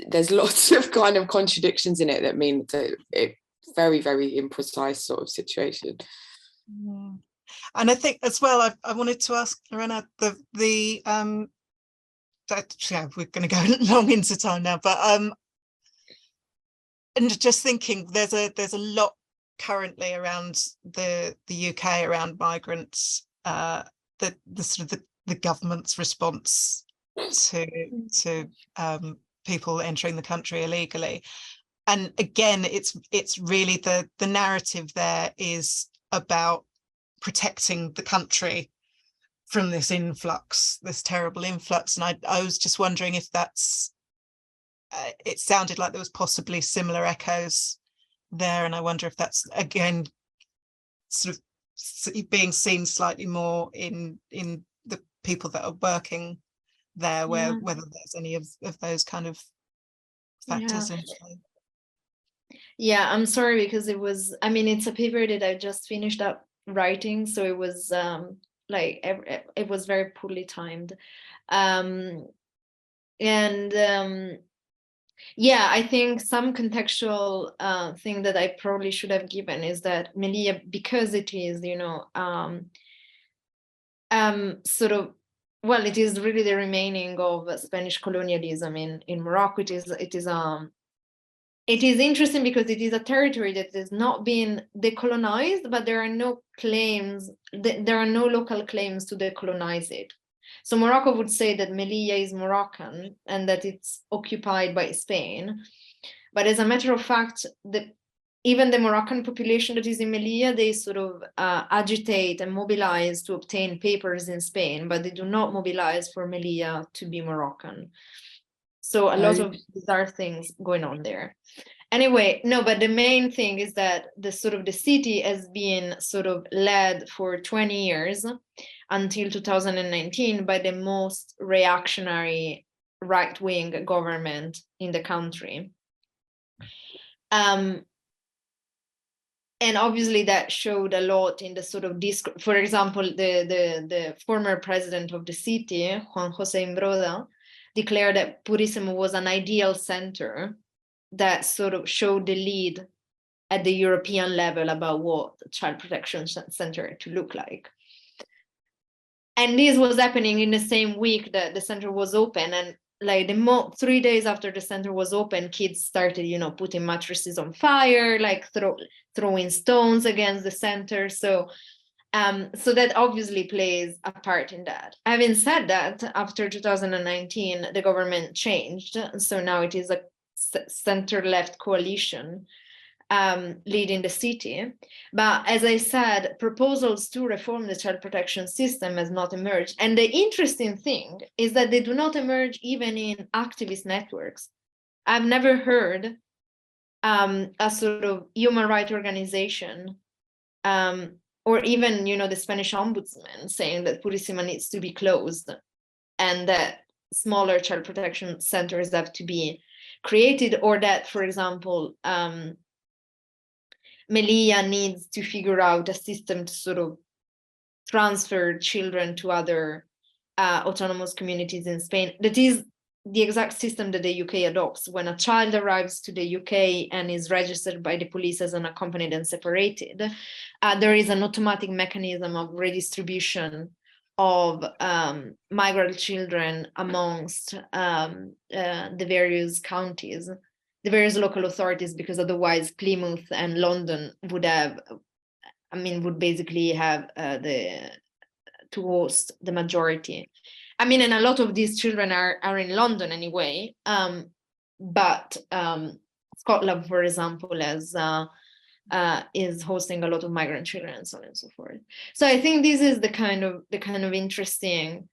there's lots of kind of contradictions in it that mean that it's very, very imprecise sort of situation. Yeah. And I think as well, I wanted to ask Lorena, we're going to go long into time now, but and just thinking there's a lot currently around the UK around migrants, the sort of the government's response to people entering the country illegally. And again, it's really the narrative there is about protecting the country from this influx, this terrible influx. And I was just wondering if that's, it sounded like there was possibly similar echoes there. And I wonder if that's, again, sort of being seen slightly more in the people that are working there, whether there's any of those kind of factors in play. Yeah, I'm sorry, because it's a paper that I just finished up writing, so it was it was very poorly timed, yeah, I think some contextual thing that I probably should have given is that Melilla, because it is it is really the remaining of Spanish colonialism in Morocco. It is interesting because it is a territory that has not been decolonized, but there are no claims, there are no local claims to decolonize it. So Morocco would say that Melilla is Moroccan and that it's occupied by Spain. But as a matter of fact, even the Moroccan population that is in Melilla, they sort of agitate and mobilize to obtain papers in Spain, but they do not mobilize for Melilla to be Moroccan. So a lot of bizarre things going on there. Anyway, no, but the main thing is that the city has been sort of led for 20 years until 2019 by the most reactionary right-wing government in the country. And obviously that showed a lot in the sort of discourse. For example, the former president of the city, Juan José Imbroda, declared that Purísimo was an ideal center that sort of showed the lead at the European level about what the child protection center to look like. And this was happening in the same week that the center was open, and like 3 days after the center was open, kids started, putting mattresses on fire, like throwing stones against the center. So that obviously plays a part in that. Having said that, after 2019, the government changed. So now it is a center-left coalition leading the city. But as I said, proposals to reform the child protection system has not emerged. And the interesting thing is that they do not emerge even in activist networks. I've never heard a sort of human rights organization or even, the Spanish ombudsman saying that Purísima needs to be closed and that smaller child protection centers have to be created, or that, for example, Melilla needs to figure out a system to sort of transfer children to other autonomous communities in Spain. That is the exact system that the UK adopts. When a child arrives to the UK and is registered by the police as unaccompanied and separated, there is an automatic mechanism of redistribution of migrant children amongst the various counties, the various local authorities, because otherwise Plymouth and London would have, would basically have to host the majority. And a lot of these children are in London anyway, but Scotland, for example, is hosting a lot of migrant children and so on and so forth. So I think this is the kind of interesting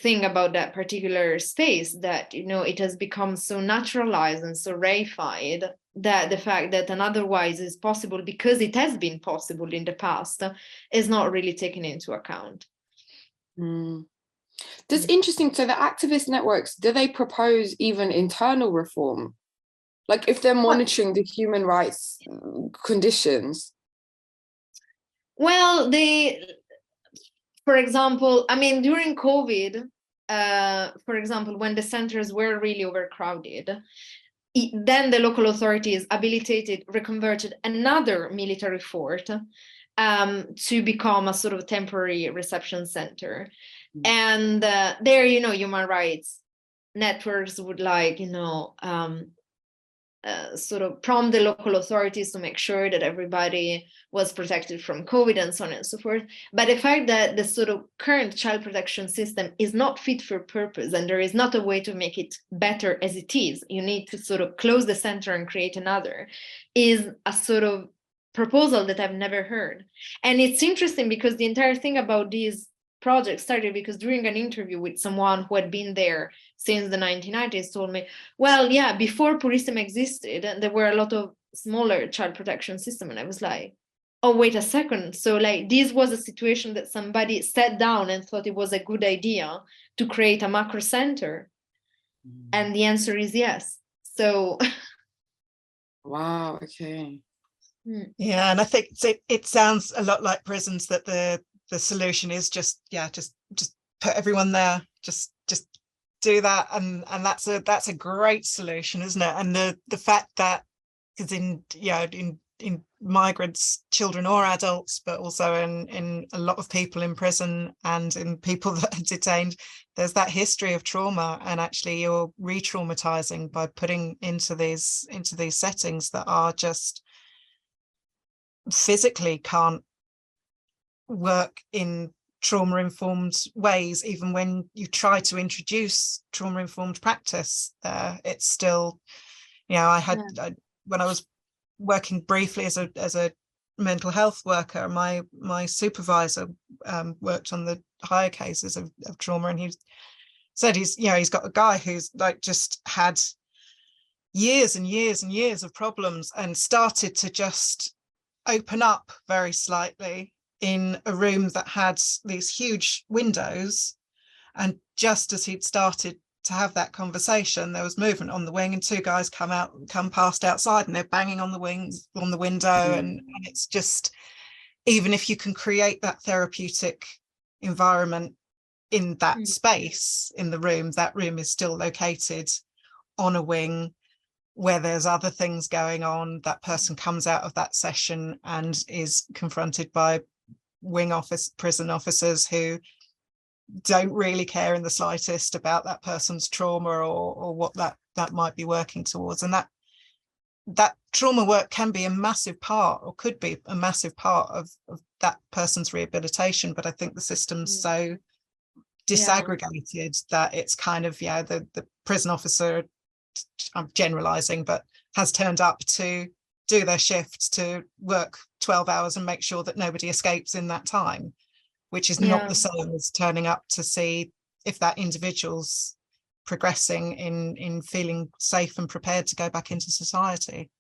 thing about that particular space, that it has become so naturalized and so reified that the fact that an otherwise is possible because it has been possible in the past is not really taken into account. That's interesting. So the activist networks, do they propose even internal reform? Like if they're monitoring the human rights conditions? Well, for example, during COVID, for example, when the centers were really overcrowded, then the local authorities reconverted another military fort to become a sort of temporary reception center. And there, human rights networks would sort of prompt the local authorities to make sure that everybody was protected from COVID and so on and so forth. But the fact that the sort of current child protection system is not fit for purpose, and there is not a way to make it better as it is, you need to sort of close the center and create another, is a sort of proposal that I've never heard. And it's interesting because the entire thing about these project started because during an interview with someone who had been there since the 1990s told me, well, yeah, before Purissima existed, there were a lot of smaller child protection systems. And I was like, oh, wait a second. So this was a situation that somebody sat down and thought it was a good idea to create a macro center. And the answer is yes. So. Wow, okay. Yeah, and I think it sounds a lot like prisons, that the solution is just put everyone there, just do that, and that's a great solution, isn't it? And the fact that, because in migrants, children or adults, but also in a lot of people in prison and in people that are detained, there's that history of trauma, and actually you're re-traumatizing by putting into these settings that are just physically can't work in trauma-informed ways. Even when you try to introduce trauma-informed practice there, it's still, when I was working briefly as a mental health worker, my supervisor worked on the higher cases of trauma, and he said he's got a guy who's just had years and years and years of problems and started to just open up very slightly in a room that had these huge windows, and just as he'd started to have that conversation, there was movement on the wing, and two guys come past outside, and they're banging on the window, and it's just, even if you can create that therapeutic environment in that space in the room, that room is still located on a wing where there's other things going on. That person comes out of that session and is confronted by prison officers who don't really care in the slightest about that person's trauma or what that might be working towards. And that trauma work can be a massive part, or could be a massive part of that person's rehabilitation. But I think the system's so disaggregated that it's kind of, the prison officer, I'm generalizing, but has turned up to do their shift, to work 12 hours and make sure that nobody escapes in that time, which is not the same as turning up to see if that individual's progressing in feeling safe and prepared to go back into society.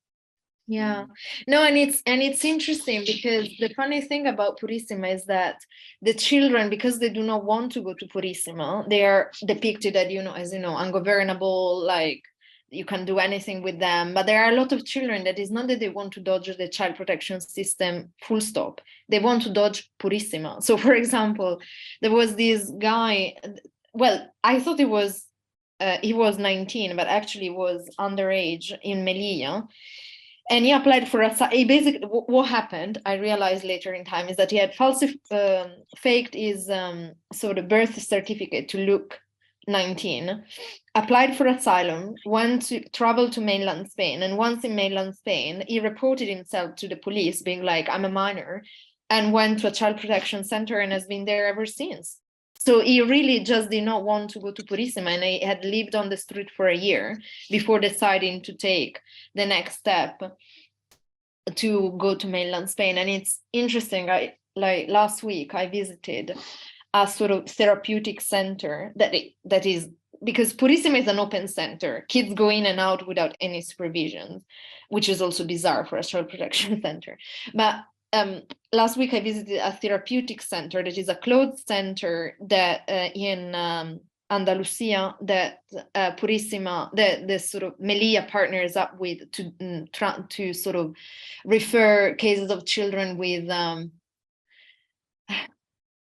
No, and it's interesting, because the funny thing about Purissima is that the children, because they do not want to go to Purissima, they are depicted as ungovernable, like you can do anything with them. But there are a lot of children that is not that they want to dodge the child protection system full stop, they want to dodge Purissima. So for example, there was this guy, well, I thought it was he was 19, but actually was underage in Melilla. And he applied for he basically, what happened, I realized later in time, is that he had faked his sort of birth certificate to look 19, applied for asylum, traveled to mainland Spain, and once in mainland Spain, he reported himself to the police, being like, I'm a minor, and went to a child protection center and has been there ever since. So he really just did not want to go to Purissima, and he had lived on the street for a year before deciding to take the next step to go to mainland Spain. And it's interesting, like last week I visited a sort of therapeutic center that is, because Purissima is an open center, kids go in and out without any supervision, which is also bizarre for a child protection center. But last week I visited a therapeutic center that is a closed center that in Andalusia, that Purissima, the sort of Melilla partners up with to sort of refer cases of children with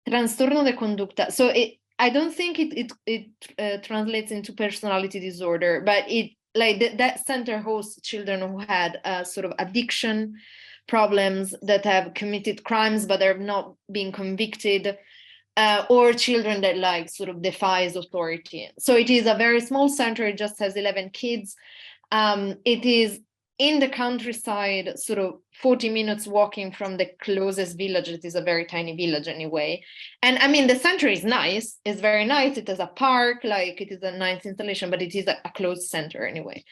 trastorno de conducta. So I don't think it translates into personality disorder, but it that center hosts children who had sort of addiction problems, that have committed crimes but are not being convicted, or children that like sort of defies authority. So it is a very small center. It just has 11 kids. It is in the countryside, sort of 40 minutes walking from the closest village. It is a very tiny village anyway. And I mean, the center is nice. It's very nice. It has a park, like it is a nice installation, but it is a closed center anyway.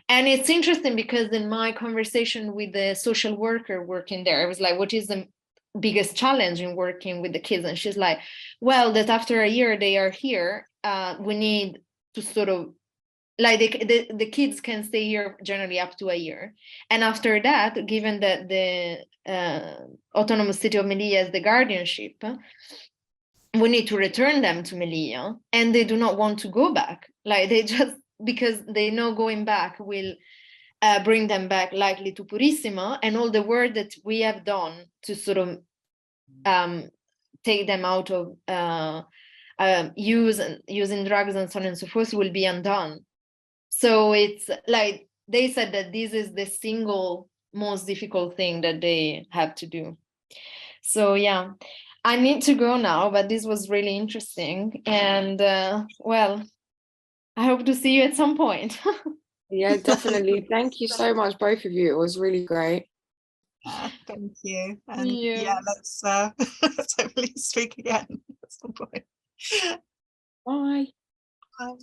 And it's interesting because in my conversation with the social worker working there, I was like, what is the biggest challenge in working with the kids? And she's like, well, that after a year they are here, we need to sort of, like the kids can stay here generally up to a year. And after that, given that the autonomous city of Melilla is the guardianship, we need to return them to Melilla, and they do not want to go back. Like they just, because they know going back will bring them back likely to Purissima, and all the work that we have done to sort of take them out of using drugs and so on and so forth will be undone. So it's like they said that this is the single most difficult thing that they have to do. So yeah, I need to go now, but this was really interesting. And well, I hope to see you at some point. Yeah, definitely. Thank you so much, both of you. It was really great. Thank you. And Yeah. yeah, let's hopefully speak again at some point. Bye. Bye.